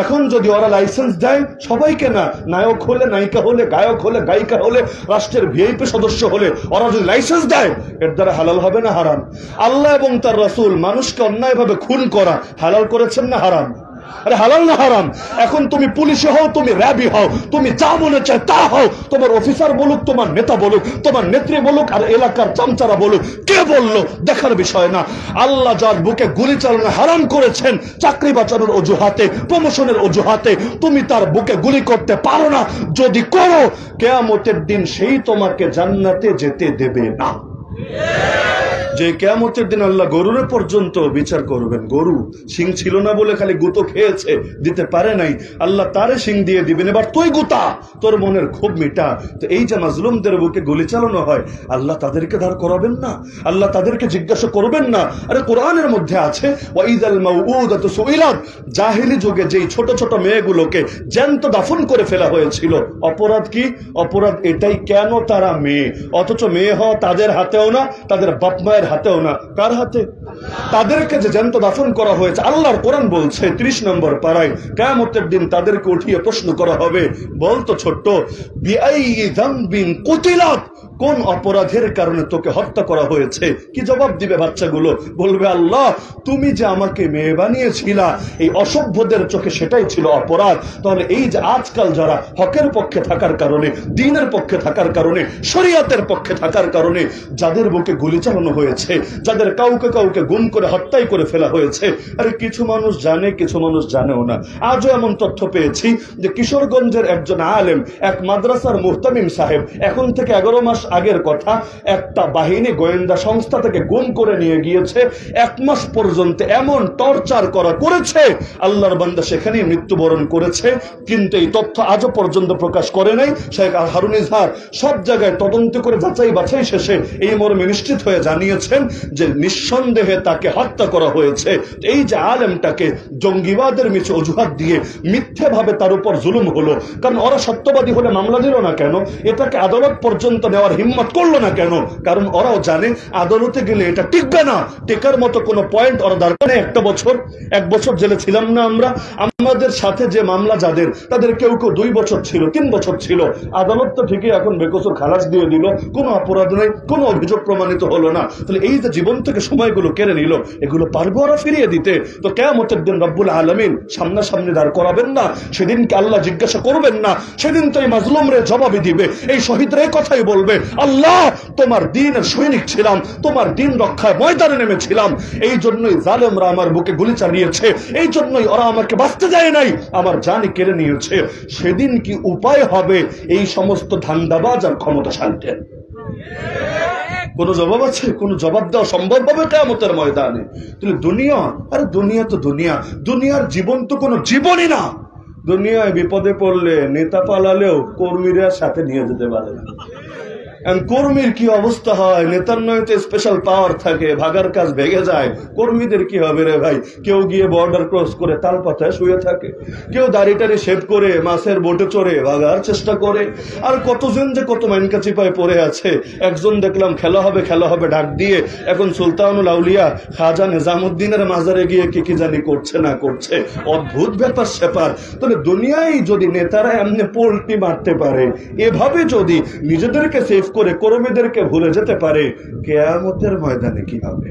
এখন যদি ওরা লাইসেন্স দেয় সবাইকে, না নায়ক হলে, নায়িকা হলে, গায়ক হলে, গায়িকা হলে, রাষ্ট্রের ভিআইপি সদস্য হলে, ওরা যদি লাইসেন্স দেয়, এর দ্বারা হালাল হবে না হারাম? আল্লাহ এবং তার রাসূল মানুষকে অন্যায়ভাবে খুন করা হালাল করেছেন না হারাম? আরে হালাল না হারাম? এখন তুমি পুলিশে হও, তুমি র্যাবি হও, তুমি যা মনে চায় তা হও, তোমার অফিসার বলুক, তোমার নেতা বলুক, তোমার নেত্রী বলুক, আর এলাকার চামচারা বলুক, কে বললো দেখার বিষয় না। আল্লাহ যার বুকে গুলি চালানো হারাম করেছেন চাকরি বাঁচানোর অজুহাতে, প্রমোশনের অজুহাতে, তুমি তার বুকে গুলি করতে পারো না। যদি করো, কিয়ামতের দিন সেই তোমাকে জান্নাতে যেতে দেবে না। যে কিয়ামতের দিন আল্লাহ গরুরে পর্যন্ত বিচার করবেন। গরু শিং ছিল না বলে খালি গুতো খেয়েছে, দিতে পারে নাই, আল্লাহ তারে শিং দিয়ে দিবেন, এবার তুই গুতা, তোর মনের খুব মিটা। তো এই যে মাজলুমদের বুকে গুলি চালানো হয়, আল্লাহ তাদেরকে দাঁড় করাবেন না? আল্লাহ তাদেরকে জিজ্ঞাসা করবেন না? আরে কোরআনের মধ্যে আছে ওয়াইদাল মাউউদাতু সুইলাত, জাহেলি যুগে যেই ছোট ছোট মেয়েগুলোকে জ্যান্ত দাফন করে ফেলা হয়েছিল। অপরাধ কি? অপরাধ এটাই, কেন তারা মেয়ে, অথচ মেয়ে হওয়া তাদের হাতেও না, তাদের বাপ মায়ের হাতেও না। কার হাতে? তাদেরকে যে জ্যান্ত দাফন করা হয়েছে। আল্লাহর কোরআন বলছে 30 নম্বর পারায়, কিয়ামতের দিন তাদেরকে উঠিয়ে প্রশ্ন করা হবে, বলতো ছোট্ট, বিআইয়ি যামবিন কুতিলাত, কোন অপরাধের কারণে তোকে হত্যা করা হয়েছে? কি জবাব দিবে বাচ্চাগুলো? বলবে, আল্লাহ তুমি যে আমাকে মেয়ে বানিয়েছিলা, এই অসভ্যদের চোখে সেটাই ছিল অপরাধ। তাহলে এই যে আজকাল যারা হকের পক্ষে থাকার কারণে, দ্বীনের পক্ষে থাকার কারণে, শরীয়তের পক্ষে থাকার কারণে যাদের বুকে গুলি চালানো হয়েছে, যাদের কাউকে কাউকে গুম করে হত্যাই করে ফেলা হয়েছে, আরে কিছু মানুষ জানে, কিছু মানুষ জানেও না। আজও এমন তথ্য পেয়েছি যে কিশোরগঞ্জের একজন আলেম, এক মাদ্রাসার মুহতামিম সাহেব, এখন থেকে 11 মাস আগের কথা, একটা বাহিনী গোয়েন্দা সংস্থা থেকে গুম করে নিয়ে গিয়েছে। 1 মাস পর্যন্ত এমন টর্চার করেছে, আল্লাহর বান্দা সেখানেই মৃত্যুবরণ করেছে। কিন্তু এই তথ্য আজও পর্যন্ত প্রকাশ করে নাই শেখ হারুন ইজহার। সব জায়গায় তদন্ত করে যাচাই বাছাই শেষে এই মর্মে নিশ্চিত হয়ে জানিয়েছেন যে নিঃসন্দেহে তাকে হত্যা করা হয়েছে। এই যে আলেমটাকে জঙ্গিবাদের মিছে অজুহাত দিয়ে মিথ্যে ভাবে তার উপর জুলুম হলো, কারণ ওরা সত্যবাদী হলে মামলা দিল না কেন? এটাকে আদালত পর্যন্ত নেওয়ার হিম্মত করলো না কেন? কারণ ওরাও জানে আদালতে গেলে এটা টিকবে না, টেকার মতো কোনো পয়েন্ট ওরা দরকার নেই। 1 বছর জেলে ছিলাম না আমরা? আমাদের সাথে যে মামলা যাদের, তাদের কেউ কেউ 2 বছর ছিল, 3 বছর ছিল। আদালত তো ঠিকই এখন বেকসুর খালাস দিয়ে দিল, কোনো অপরাধ নেই, কোনো অভিযোগ প্রমাণিত হলো না। তাহলে এই যে জীবন থেকে সময়গুলো কেড়ে নিল, এগুলো পারবো ওরা ফিরিয়ে দিতে? তো কিয়ামতের দিন রব্বুল আলামিন সামনাসামনি দাঁড় করাবেন না? সেদিনকে আল্লাহ জিজ্ঞাসা করবেন না? সেদিন তো এই মাজলুমরে জবাবই দিবে, এই শহীদরা এই কথাই বলবে, আল্লাহ তোমার দ্বীনের সৈনিক ছিলাম, তোমার দ্বীন রক্ষায় ময়দানে নেমেছিলাম, এই জন্যই জালেমরা আমার বুকে গুলি চালিয়েছে, এই জন্যই ওরা আমাকে বাঁচতে দেয় নাই, আমার জানি কেড়ে নিয়েছে। সেদিন কি উপায় হবে এই সমস্ত ধান্দাবাজ আর ক্ষমতাশালীদের? কোন জবাব আছে? কোন জবাব দেওয়া সম্ভব হবে কিয়ামতের ময়দানে? তাহলে দুনিয়া, আরে দুনিয়া তো দুনিয়া, দুনিয়ার জীবন তো কোনো জীবনই না। দুনিয়ায় বিপদে পড়লে নেতা পালালেও কর্মীরা সাথে নিয়ে যেতে পারে না। কর্মীর কি অবস্থা হয়? নেতার নয়তো স্পেশাল পাওয়ার থাকে, ভাগার কাজ ভেঙে যায়। কর্মীদের কি হবে রে ভাই? কেউ গিয়ে বর্ডার ক্রস করে তাল পাতায় শুয়ে থাকে, কেউ দাড়িটারি শেভ করে মাছের বোটে চড়ে ভাগার চেষ্টা করে, আর কতজন যে কত মাইনকা চিপায় পড়ে আছে। একজন দেখলাম খেলা হবে ডাক দিয়ে এখন সুলতানুল আউলিয়া খাজা নিজামুদ্দিনের মাজারে গিয়ে কি জানি করছে না করছে, অদ্ভুত ব্যাপার স্যাপার। তাহলে দুনিয়ায় যদি নেতারা এমনি পোল্টি মারতে পারে, এভাবে যদি নিজেদেরকে সেফ করে কর্মীদেরকে ভুলে যেতে পারে, কিয়ামতের ময়দানে কি হবে?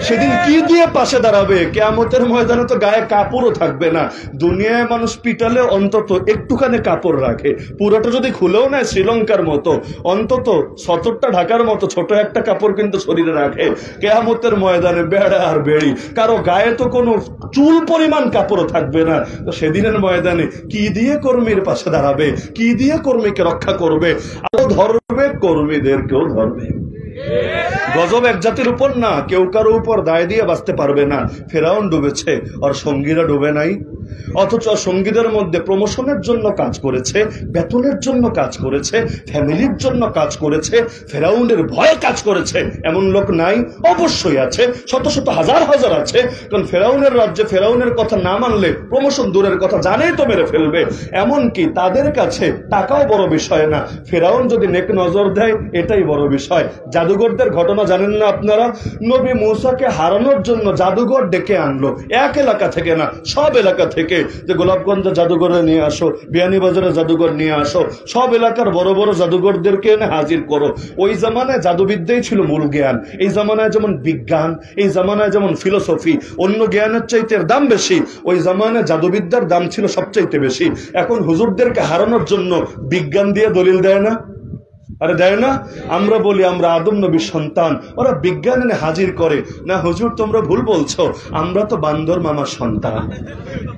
সেদিন কি দিয়ে পাশে দাঁড়াবে? কিয়ামতের ময়দানে তো গায়ে কাপড়ও থাকবে না। দুনিয়ায় মানুষ পিটালে অন্তত একটুখানি কাপড় রাখে, পুরোটা যদি খুলেও নেয় শ্রীলঙ্কার মতো, অন্তত সতরটা ঢাকার মতো ছোট একটা কাপড় কিন্তু শরীরে রাখে। কিয়ামতের ময়দানে বেড়া আর বেড়ি, কারো গায়ে তো কোনো চুল পরিমাণ কাপড়ও থাকবে না। তো সেদিনের ময়দানে কি দিয়ে কর্মীর পাশে দাঁড়াবে? কি দিয়ে কর্মীকে রক্ষা করবে? আরো ধরবে, কর্মীদেরকেও ধরবে। গজব এক জাতির উপর না, কেউ কারো উপর দায় দিয়ে বাঁচতে পারবে না। ফেরাউন ডুবেছে, আর সঙ্গীরা ডুবে নাই। অথচ সঙ্গীদের মধ্যে প্রমোশনের জন্য কাজ করেছে, বেতনের জন্য কাজ করেছে, ফ্যামিলির জন্য কাজ করেছে, ফেরাউনের ভয়ে কাজ করেছে এমন লোক নাই? অবশ্যই আছে, শত শত হাজার হাজার আছে। কারণ ফেরাউনের রাজ্যে ফেরাউনের কথা না মানলে প্রমোশন দূরের কথা, জানেই তো মেরে ফেলবে। এমনকি তাদের কাছে টাকাও বড় বিষয় না, ফেরাউন যদি নেক নজর দেয় এটাই বড় বিষয়। জাদুঘরদের ঘটনা জানেন না আপনারা? নবী মূসাকে হারানোর জন্য জাদুঘর ডেকে আনলো, এক এলাকা থেকে না, সব এলাকা থেকে, যে গোলাপগঞ্জ জাদুঘরে নিয়ে আসো, বিয়ানীবাজারে জাদুঘর নিয়ে আসো, সব এলাকার বড় বড় জাদুঘরদেরকে এনে হাজির করো। ওই জামানায় জাদুবিদ্যাই ছিল মূল জ্ঞান। এই জামানায় যেমন বিজ্ঞান, এই জামানায় যেমন ফিলোসফি, অন্য জ্ঞানের চাইতে দাম বেশি, ওই জামানায় জাদুবিদ্যার দাম ছিল সবচাইতে বেশি। এখন হুজুরদেরকে হারানোর জন্য বিজ্ঞান দিয়ে দলিল দেয় না? আরে দেয় না? আমরা বলি আমরা আদম নবীর সন্তান, ওরা বিজ্ঞান এনে হাজির করে না। হুজুর তোমরা ভুল বলছো, আমরা তো বান্দর মামার সন্তান।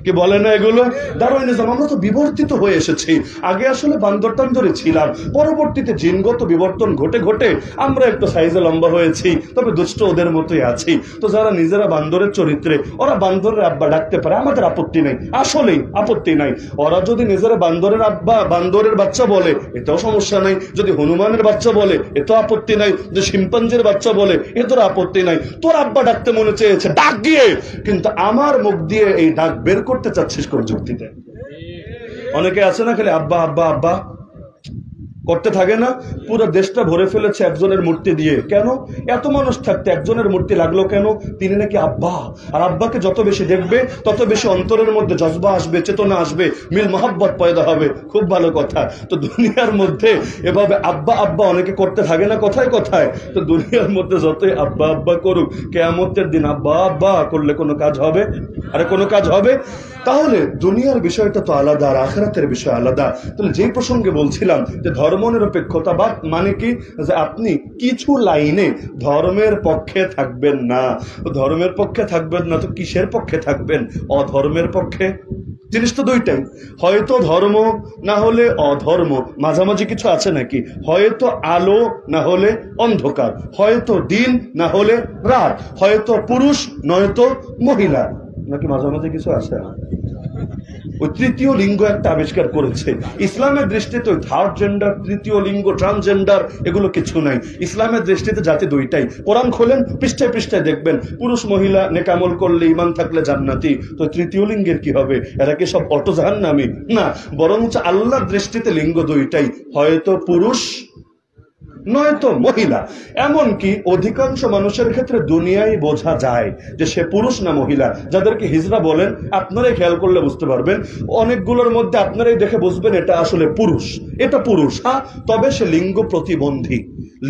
কি বলে না এগুলো? ডারউইনিজম। আমরা তো বিবর্তিত হয়ে এসেছি। আগে আসলে বান্দর টান্দরে ছিলাম, পরবর্তীতে জিনগত বিবর্তন ঘটে ঘটে আমরা একটু সাইজে লম্বা হয়েছি, তবে দুষ্ট ওদের মতোই আছি। তো যারা নিজেরা বান্দরের চরিত্রে, ওরা বান্দরের আব্বা ডাকতে পারে, আমাদের আপত্তি নেই, আসলেই আপত্তি নাই। ওরা যদি নিজেরা বান্দরের আব্বা, বান্দরের বাচ্চা বলে, এটাও সমস্যা নাই। যদি হনুমানের বাচ্চা বলে, এত আপত্তি নাই। যে শিম্পাঞ্জির বাচ্চা বলে, এতর আপত্তি নাই। তোর আব্বা ডাকতে মনে চেয়েছে, ডাক গিয়ে, কিন্তু আমার মুখ দিয়ে এই ডাক বের করতে চাচ্ছিস কোন যুক্তিতে? অনেকে আছে না খালি আব্বা আব্বা আব্বা, করতে থাকে না? পুরো দেশটা ভরে ফেলেছে একজনের মূর্তি দিয়ে। কেন? এত মানুষ থাকতে একজনের মূর্তি লাগলো কেন? তিনি নাকি আব্বা, আর আব্বাকে যত বেশি দেখবে তত বেশি অন্তরের মধ্যে জজবা আসবে, চেতনা আসবে, মিল মহাব্বত পয়দা হবে। খুব ভালো কথা। তো দুনিয়ার মধ্যে এভাবে আব্বা আব্বা অনেকে করতে থাকে না কথায় কথায়? তো দুনিয়ার মধ্যে যতই আব্বা আব্বা করুক, কিয়ামতের দিন আব্বা আব্বা করলে কোনো কাজ হবে? আরে কোনো কাজ হবে? তাহলে দুনিয়ার বিষয়টা তো আলাদা, আর আখিরাতের বিষয় আলাদা। তাহলে যেই প্রসঙ্গে বলছিলাম যে ধর্মনিরপেক্ষতাবাদ মানে কি, যে আপনি কিছু লাইনে ধর্মের পক্ষে থাকবেন না। ধর্মের পক্ষে থাকবেন না তো কিসের পক্ষে থাকবেন? অধর্মের পক্ষে। জিনিস তো দুইটাই, হয়তো ধর্ম না হলে অধর্ম, মাঝামাঝি কিছু আছে নাকি? হয়তো আলো না হলে অন্ধকার, হয়তো দিন না হলে রাত, হয়তো পুরুষ নয়তো মহিলা, নাকি মাঝামাঝি কিছু আছে? ওই তৃতীয় লিঙ্গ একটা আবিষ্কার করেছে। ইসলামের দৃষ্টিতে ওই থার্ড জেন্ডার, তৃতীয় লিঙ্গ, ট্রান্সজেন্ডার এগুলো কিছু নাই। ইসলামের দৃষ্টিতে জাতি দুইটাই। কোরআন খোলেন, পৃষ্ঠায় পৃষ্ঠায় দেখবেন পুরুষ মহিলা নেকামল করলে, ইমান থাকলে জান্নাতি। তো তৃতীয় লিঙ্গের কি হবে? এরা কি সব অটো জাহান্নামী? না, বরং আল্লাহর দৃষ্টিতে লিঙ্গ দুইটাই, হয়তো পুরুষ নয়তো মহিলা। এমনকি অধিকাংশ মানুষের ক্ষেত্রে দুনিয়ায় বোঝা যায় যে সে পুরুষ না মহিলা। যাদেরকে হিজড়া বলেন, আপনারাই খেয়াল করলে বুঝতে পারবেন, অনেকগুলোর মধ্যে আপনারাই দেখে বুঝবেন এটা আসলে পুরুষ, এটা পুরুষ। হ্যাঁ, তবে সে লিঙ্গ প্রতিবন্ধী।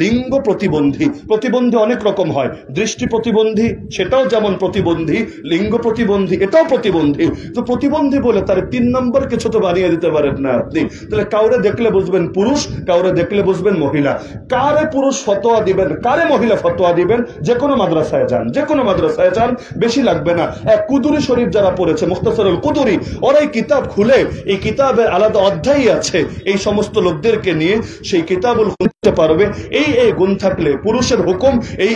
লিঙ্গ প্রতিবন্ধী, প্রতিবন্ধী অনেক রকম হয়। দৃষ্টি প্রতিবন্ধী, সেটাও যেমন প্রতিবন্ধী, লিঙ্গ প্রতিবন্ধী, এটাও প্রতিবন্ধী। তো প্রতিবন্ধী বলে তার 3 নম্বর কিছু তো বানিয়ে দিতে পারেন না আপনি। তাহলে কাউরে দেখলে বুঝবেন পুরুষ, কাউরে দেখলে বুঝবেন মহিলা। কারে পুরুষ ফতোয়া দিবেন, কারে মহিলা ফতোয়া দিবেন, যে কোনো মাদ্রাসায় যান, যে কোনো মাদ্রাসায় যান, বেশি লাগবে না। কুদুরি শরীফ যারা পড়েছে, মুখতাসারুল কুদুরি, ওরা এই কিতাব খুলে, এই কিতাবের আলাদা অধ্যায় আছে এই সমস্ত লোকদেরকে নিয়ে, সেই কিতাবুল খুলতে পারবে। এই গুণ থাকলে পুরুষের হুকুম,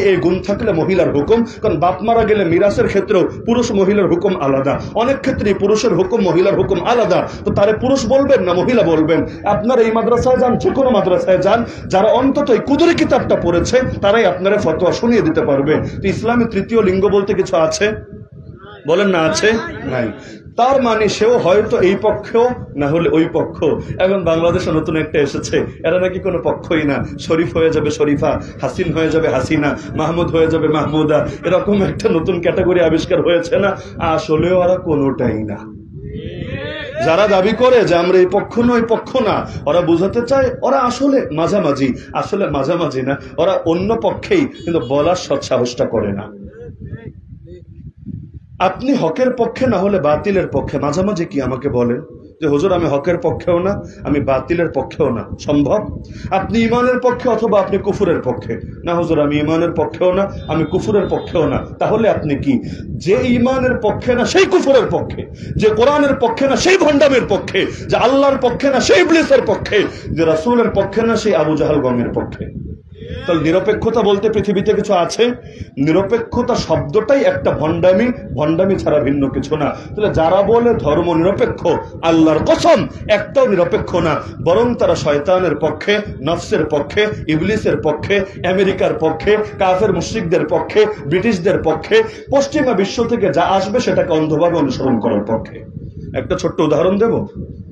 এই গুণ থাকলে মহিলার হুকুম। কারণ বাপ মারা গেলে মিরাসের ক্ষেত্রেও পুরুষ মহিলার হুকুম আলাদা, অনেক ক্ষেত্রে পুরুষের হুকুম মহিলার হুকুম আলাদা। তো তারে পুরুষ বলবেন না মহিলা বলবেন? আপনারা এই মাদ্রাসায় যান, যে কোনো মাদ্রাসায় যান, যারা অন্তত এই কুদুরি কিতাবটা পড়েছে তারাই আপনারা ফতোয়া শুনিয়ে দিতে পারবে। তো ইসলামে তৃতীয় লিঙ্গ বলতে কিছু আছে? বলেন না, আছে? নাই। তার মানে সেও হয়তো এই পক্ষেও না হলে ওই পক্ষ। এখন বাংলাদেশে নতুন একটা এসেছে, এরা নাকি কোনো পক্ষই না, শরীফ হয়ে যাবে শরীফা, হাসিন হয়ে যাবে হাসিনা, মাহমুদ হয়ে যাবে মাহমুদা, এরকম একটা নতুন ক্যাটাগরি আবিষ্কার হয়েছে না? আসলে ওরা কোনোটাই না। যারা দাবি করে যে আমরা এই পক্ষ না ওই পক্ষ না, ওরা বোঝাতে চায় ওরা আসলে মাঝামাঝি। আসলে মাঝামাঝি না, ওরা অন্য পক্ষেই, কিন্তু বলার সৎসাহসটা করে না। আপনি হকের পক্ষে না হলে বাতিলের পক্ষে, মাঝামাঝি কি আমাকে বলেন যে হুজুর আমি হকের পক্ষেও না, আমি বাতিলের পক্ষেও না? সম্ভব? আপনি ইমানের পক্ষে অথবা আপনি কুফুরের পক্ষে? না হুজুর আমি ইমানের পক্ষেও না, আমি কুফুরের পক্ষেও না। তাহলে আপনি কি? যে ইমানের পক্ষে না সেই কুফুরের পক্ষে, যে কোরআনের পক্ষে না সেই ভণ্ডামের পক্ষে, যে আল্লাহর পক্ষে না সেই ইবলিসের পক্ষে, যে রাসূলের পক্ষে না সেই আবু জাহাল গমের পক্ষে। তাহলে নিরপেক্ষতা বলতে পৃথিবীতে কিছু আছে? নিরপেক্ষতা শব্দটাই একটা ভণ্ডামি, ভণ্ডামি ছাড়া ভিন্ন কিছু না। তাহলে যারা বলে ধর্ম নিরপেক্ষ, আল্লাহর কসম একটাও নিরপেক্ষ না, বরং তারা শয়তানের পক্ষে, নফসের পক্ষে, ইবলিসের পক্ষে, আমেরিকার পক্ষে, কাফের মুশরিকদের পক্ষে, ব্রিটিশদের পক্ষে, পশ্চিমা বিশ্ব থেকে যা আসবে সেটাকে অন্ধভাবে অনুসরণ করার পক্ষে। একটা ছোট্ট উদাহরণ দেব,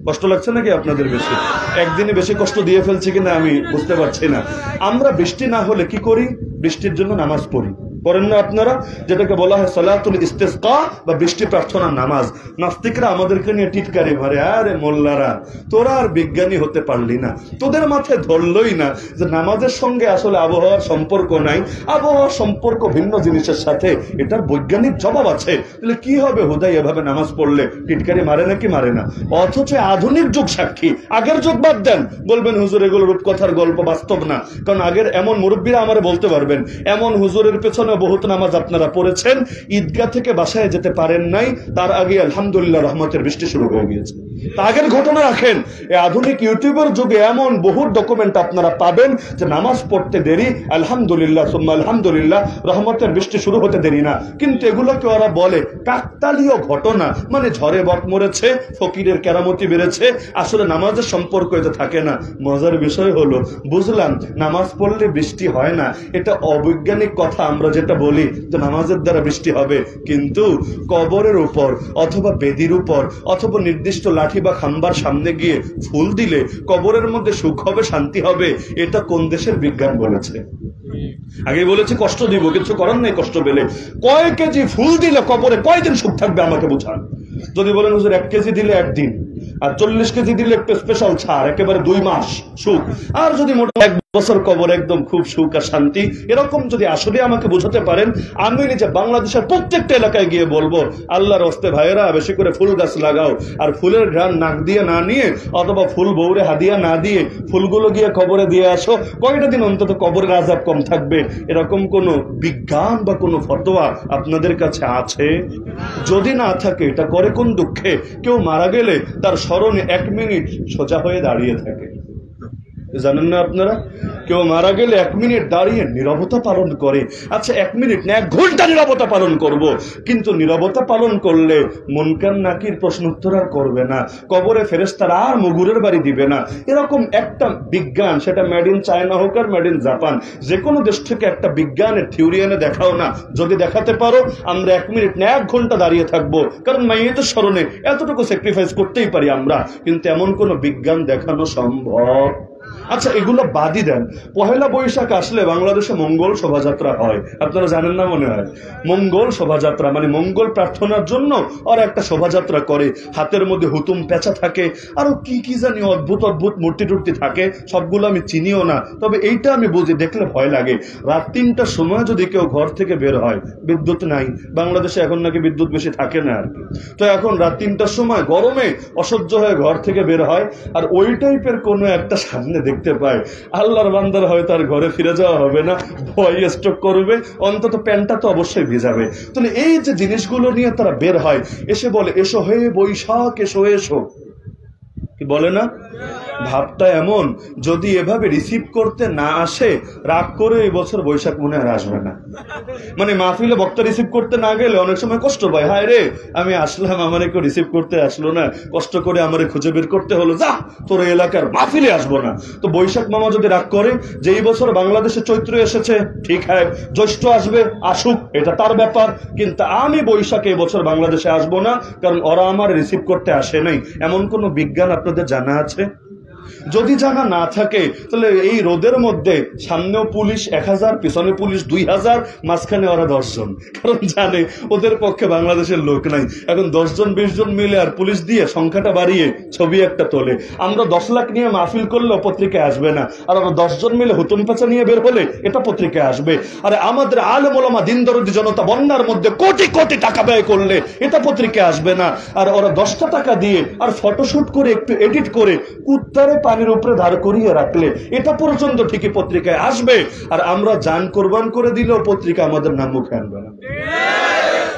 কষ্ট লাগছে নাকি আপনাদের? বেশি একদিনে বেশি কষ্ট দিয়ে ফেলছি কিনা আমি বুঝতে পারছি না। আমরা বৃষ্টি না হলে কি করি? বৃষ্টির জন্য নামাজ পড়ি, পড়েন না আপনারা? যেটাকে বলা হয় সালাতুল ইস্তিসকা বা বৃষ্টি প্রার্থনার নামাজ। নাস্তিকরা আমাদেরকে নিয়ে টিটকারি মারে, আরে মোল্লারা তোরা আর বিজ্ঞানী হতে পারলি না, তোদের মাথায় ধরলই না যে নামাজের সঙ্গে আসলে আবহাওয়ার সম্পর্ক নাই, আবহাওয়ার সম্পর্ক ভিন্ন জিনিসের সাথে, এটার বৈজ্ঞানিক জবাব আছে। তাহলে কি হবে হুদাই এভাবে নামাজ পড়লে? টিটকারি মারে নাকি মারে না? অথচ আধুনিক যুগ সাক্ষী, আগের যুগ বাদ দেন, বলবেন হুজুর এগুলো রূপকথার গল্প, বাস্তব না। কারণ আগের এমন মুরব্বীরা আমার বলতে পারবেন, এমন হুজুরের পেছনে বহুত নামাজ আপনারা পড়েছেন, ঈদগাহ থেকে বাসায় যেতে পারেন নাই, তার আগে আলহামদুলিল্লাহ রহমতের বৃষ্টি শুরু হয়ে গিয়েছে। আগের ঘটনা রাখেন। এই আধুনিক ইউটিউবের যুগে এমন বহু ডকুমেন্ট আপনারা পাবেন যে নামাজ পড়তে দেরি, আলহামদুলিল্লাহ সুম্মা আলহামদুলিল্লাহ, রহমতের বৃষ্টি শুরু হতে দেরি না। কিন্তু এগুলোকে ওরা বলে কাকতালীয় ঘটনা, মানে ঝড়ে বক মরেছে, ফকিরের কেরামতি বেড়েছে, আসলে নামাজের সম্পর্ক এতে থাকে না। মজার বিষয় হলো, বুঝলাম নামাজ পড়লে বৃষ্টি হয় না, এটা অবৈজ্ঞানিক কথা আমরা যেটা বলি যে নামাজের দ্বারা বৃষ্টি হবে, কিন্তু কবরের উপর অথবা বেদির উপর অথবা নির্দিষ্ট লাঠি বা খাম্বার সামনে গিয়ে ফুল দিলে কবরের মধ্যে সুখ হবে, শান্তি হবে, এটা কোন দেশের বিজ্ঞান বলেছে? আগে বলেছে কষ্ট দিব, কিছু করার নেই কষ্ট পেলে। কয় কেজি ফুল দিলে কবরে কয়দিন সুখ থাকবে আমাকে বুঝান। যদি বলেন হুজুর 1 কেজি দিলে 1 দিন, আর 40 কেজি দিলে একটু স্পেশাল ছাড়, একেবারে 2 মাস সুখ, আর যদি মোটা 1 বছর কবর একদম খুব সুখ আর শান্তি, এরকম যদি আসলে আমাকে বোঝাতে পারেন, আমি নিজে বাংলাদেশের প্রত্যেকটা এলাকায় গিয়ে বলবো আল্লাহর হস্তে ভাইয়েরা বেশি করে ফুল গাছ লাগাও, আর ফুলের ঘ্রাণ নাক দিয়ে না নিয়ে অথবা ফুল বউরে হাদিয়া না দিয়ে ফুলগুলো গিয়ে কবরে দিয়ে আসো, কয়টা দিন অন্তত কবরের আযাব কম থাকবে। এরকম কোন বিজ্ঞান বা কোন ফতোয়া আপনাদের কাছে আছে? যদি না থাকে এটা করে কোন দুঃখে কেউ মারা গেলে তার স্মরণে 1 মিনিট সোজা হয়ে দাঁড়িয়ে থাকে, জানেন না আপনারা? কেউ মারা গেলে 1 মিনিট দাঁড়িয়ে নীরবতা পালন করে। আচ্ছা 1 মিনিট না 1 ঘন্টা নীরবতা পালন করব, কিন্তু নীরবতা পালন করলে মুনকার নাকির প্রশ্ন উত্তর আর করবে না, কবরে ফেরেশতারা আর মুগুরের বাড়ি দিবে না। এরকম একটা বিজ্ঞান, সেটা মেড ইন চায়না হোক আর মেড ইন জাপান, যে কোনো দেশ থেকে একটা বিজ্ঞানের থিওরি এনে দেখাও না। যদি দেখাতে পারো আমরা 1 মিনিট না 1 ঘন্টা দাঁড়িয়ে থাকবো, কারণ মাইয়েতের স্মরণে এতটুকু স্যাক্রিফাইস করতেই পারি আমরা, কিন্তু এমন কোন বিজ্ঞান দেখানো সম্ভব? আচ্ছা এগুলো বাদই দেন, পহেলা বৈশাখ আসলে বাংলাদেশে মঙ্গল শোভাযাত্রা হয়, আপনারা জানেন না মনে হয়? মঙ্গল শোভাযাত্রা মানে মঙ্গল প্রার্থনার জন্য ওরা একটা শোভাযাত্রা করে, হাতের মধ্যে হুতুম পেঁচা থাকে, আরো কি কি জানি অদ্ভুত অদ্ভুত মূর্তি টুর্তি থাকে, সবগুলো আমি চিনিও না, তবে এইটা আমি বুঝি, দেখলে ভয় লাগে। রাত 3টার সময় যদি কেউ ঘর থেকে বের হয়, বিদ্যুৎ নাই বাংলাদেশে, এখন নাকি বিদ্যুৎ বেশি থাকে না আর কি, তো এখন রাত 3টার সময় গরমে অসহ্য হয়ে ঘর থেকে বের হয়, আর ওই টাইপের কোনো একটা সামনে দেখতে পায়, আল্লাহর বান্দার হয়তো আর ঘরে ফিরে যাওয়া হবে না, ভয় স্ট্রোক করবে, অন্তত প্যান্টটা তো অবশ্যই ভিজাবে। তাহলে এই যে জিনিসগুলো নিয়ে তারা বের হয়, এসে বলে এসো হে বৈশাখ এসো এসো, কি বলে না? ভাবটা এমন, যদি এভাবে রিসিভ করতে না আসে রাগ করে এই বছর বৈশাখ মনে আর আসবে না। মানে মাহফিলে বক্তা রিসিভ করতে না গেলে অনেক সময় কষ্ট পায়, হায় রে আমি আসলাম আমার কেউ রিসিভ করতে আসলো না, কষ্ট করে আমারে খুঁজে বের করতে হলো, যা তোর এলাকার মাহফিলে আসবো না। তো বৈশাখ মামা যদি রাগ করে যে এই বছর বাংলাদেশে চৈত্র এসেছে, ঠিক হয় জ্যৈষ্ঠ আসবে, আসুক, এটা তার ব্যাপার, কিন্তু আমি বৈশাখে এই বছর বাংলাদেশে আসবো না, কারণ ওরা আমার রিসিভ করতে আসে নাই। এমন কোন বিজ্ঞান আপনাদের জানা আছে? যদি জানা না থাকে তাহলে এই রোদের মধ্যে সামনেও পুলিশ 1000, পিছনে পুলিশ 2000, মাঝখানে ওরা 10 জন, কারণ জানে ওদের পক্ষে বাংলাদেশের লোক নাই। এখন 10 জন 20 জন মিলে আর পুলিশ দিয়ে সংখ্যাটা বাড়িয়ে ছবি একটা তোলে। আমরা 10 লাখ নিয়ে মাহফিল করলেও পত্রিকায় আসবে না, আর ওরা 10 জন মিলে হুতুম পেঁচা নিয়ে বের হলে এটা পত্রিকায় আসবে। আর আমাদের আলেম ওলামা দিন দরদি জনতা বন্যার মধ্যে কোটি কোটি টাকা ব্যয় করলে এটা পত্রিকায় আসবে না। আর ওরা 10টা টাকা দিয়ে আর ফটোশুট করে একটু এডিট করে কুত্তারে পানির উপরে ধার করিয়ে রাখলে এটা পর্যন্ত ঠিকই পত্রিকায় আসবে। আর আমরা জান কোরবান করে দিলেও পত্রিকা আমাদের নাম মুখে আনবে না।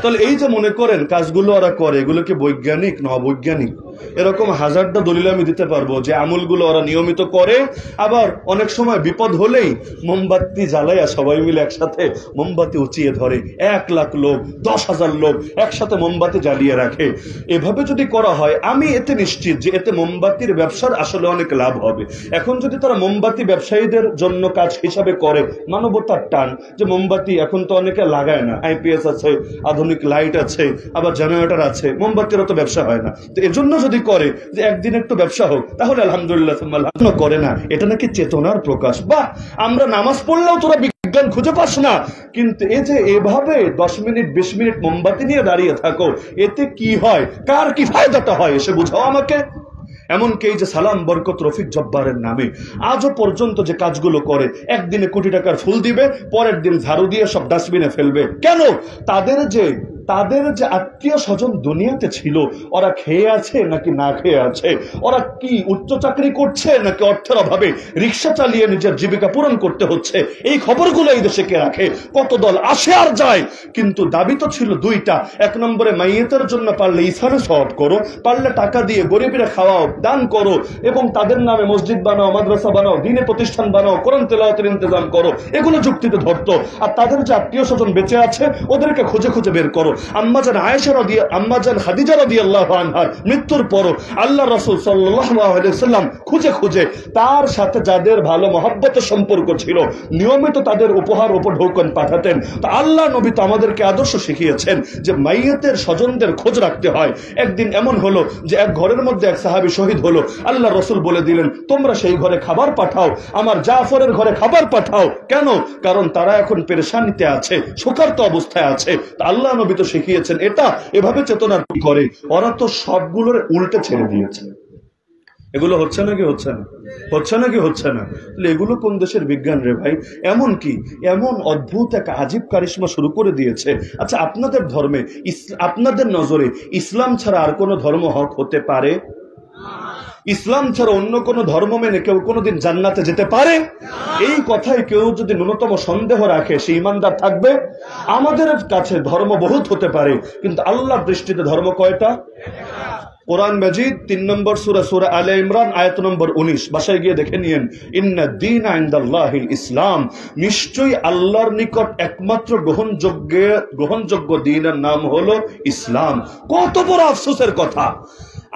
তাহলে এই যে মনে করেন কাজগুলো ওরা করে, এগুলো কি বৈজ্ঞানিক না অবৈজ্ঞানিক? এরকম হাজারটা দলিল আমি দিতে পারবো যে আমলগুলো ওরা নিয়মিত করে। আবার অনেক সময় বিপদ হলেই মোমবাতি জ্বালাইয়া সবাই মিলে একসাথে মোমবাতি উঁচিয়ে ধরে, 1 লাখ লোক 10,000 লোক একসাথে মোমবাতি জ্বালিয়ে রাখে। এভাবে যদি করা হয় আমি এতে নিশ্চিত যে এতে মোমবাতির ব্যবসার আসলে অনেক লাভ হবে। এখন যদি তারা মোমবাতি ব্যবসায়ীদের জন্য কাজ হিসাবে করে, মানবতার টান, যে মোমবাতি এখন তো অনেকে লাগায় না, আইপিএস আছে, আধুনিক লাইট আছে, আবার জেনারেটর আছে, মোমবাতিরও তো ব্যবসা হয় না। তো এজন্য যদি করে যে একদিন একটু ব্যবসা হোক, তাহলে আলহামদুলিল্লাহ করে না, এটা নাকি চেতনার প্রকাশ। বা আমরা নামাজ পড়লেও তোরা বিজ্ঞান খুঁজে পাস না, কিন্তু এই যে এভাবে 10 মিনিট 20 মিনিট মোমবাতি নিয়ে দাঁড়িয়ে থাকো, এতে কি হয়, কার কি ফায়দাটা হয় এসে বুঝাও আমাকে। এমনকি এই যে সালাম বরকত রফিক জব্বারের নামে আজও পর্যন্ত যে কাজগুলো করে, একদিনে কোটি টাকার ফুল দিবে, পরের দিন ঝাড়ু দিয়ে সব ডাস্টবিনে ফেলবে। কেন? তাদের যে আত্মীয় স্বজন দুনিয়াতে ছিল, ওরা খেয়ে আছে নাকি না খেয়ে আছে, ওরা কি উচ্চ চাকরি করছে নাকি অর্থের অভাবে রিক্সা চালিয়ে নিজের জীবিকা পূরণ করতে হচ্ছে, এই খবরগুলো এই দেশে কে রাখে? কত দল আসে আর যায়, কিন্তু দাবি তো ছিল 2টা। 1 নম্বরে মাইয়েতের জন্য পারলে ইসারে সওয়াব করো, পারলে টাকা দিয়ে গরিবরা খাওয়াও, দান করো, এবং তাদের নামে মসজিদ বানাও, মাদ্রাসা বানাও, দ্বীনি প্রতিষ্ঠান বানাও, কোরআন তেলাওয়াতের ইন্তজাম করো, এগুলো যুক্তিতে ধরতো। আর তাদের যে আত্মীয় স্বজন বেঁচে আছে ওদেরকে খুঁজে খুঁজে বের করো। আম্মাজান আয়েশা আম্মাজান খাদিজা রাদিয়াল্লাহু আনহার মৃত্যুর পরও আল্লাহ রাসূল সাল্লাল্লাহু আলাইহি ওয়াসাল্লাম খুঁজে খুঁজে তার সাথে যাদের ভালো মহব্বতের সম্পর্ক ছিল নিয়মিত তাদের উপহার উপঢৌকন পাঠাতেন। তো আল্লাহ নবী তো আমাদেরকে আদর্শ শিখিয়েছেন যে মাইয়াতের স্বজনদের খোঁজ রাখতে হয়। একদিন এমন হলো যে এক ঘরের মধ্যে এক সাহাবী শহীদ হলো। আল্লাহ রাসূল বলে দিলেন, তোমরা সেই ঘরে খাবার পাঠাও, আমার জাফরের ঘরে খাবার পাঠাও। কেন? কারণ তারা এখন পেরেশানিতে আছে, শোকার্ত অবস্থায় আছে। আল্লাহ নবী তো শিখিয়েছেন এটা, এভাবে চেতনা করে। ওরা তো সবগুলোর উল্টে ছেড়ে দিয়েছে। এগুলো হচ্ছে নাকি হচ্ছে না? হচ্ছে নাকি হচ্ছে না? তাহলে এগুলো কোন দেশের বিজ্ঞান রে ভাই? এমন কি এমন অদ্ভুত এক আজীব কারিশমা শুরু করে দিয়েছে। আচ্ছা, আপনাদের ধর্মে, আপনাদের নজরে ইসলাম ছাড়া আর কোনো ধর্ম হক হতে পারে? ইসলাম ছাড়া অন্য কোনো ধর্ম মেনে কেউ কোনোদিন জান্নাতে যেতে পারে? এই কথায় কেউ যদি ন্যূনতম সন্দেহ রাখে, সে ঈমানদার থাকবে? আমাদের কাছে ধর্ম বহুত হতে পারে, কিন্তু আল্লাহর দৃষ্টিতে ধর্ম কয়টা? কোরআন মাজিদ 3 নম্বর সূরা, সূরা আলে ইমরান, আয়াত নম্বর 19। বাসায় গিয়ে দেখে নিয়েন। ইন্নাদ দীনা ইনদাল্লাহিল ইসলাম, নিশ্চয়ই আল্লাহর নিকট একমাত্র গ্রহণযোগ্য দ্বীনের নাম হলো ইসলাম। কত বড় আফসোসের কথা!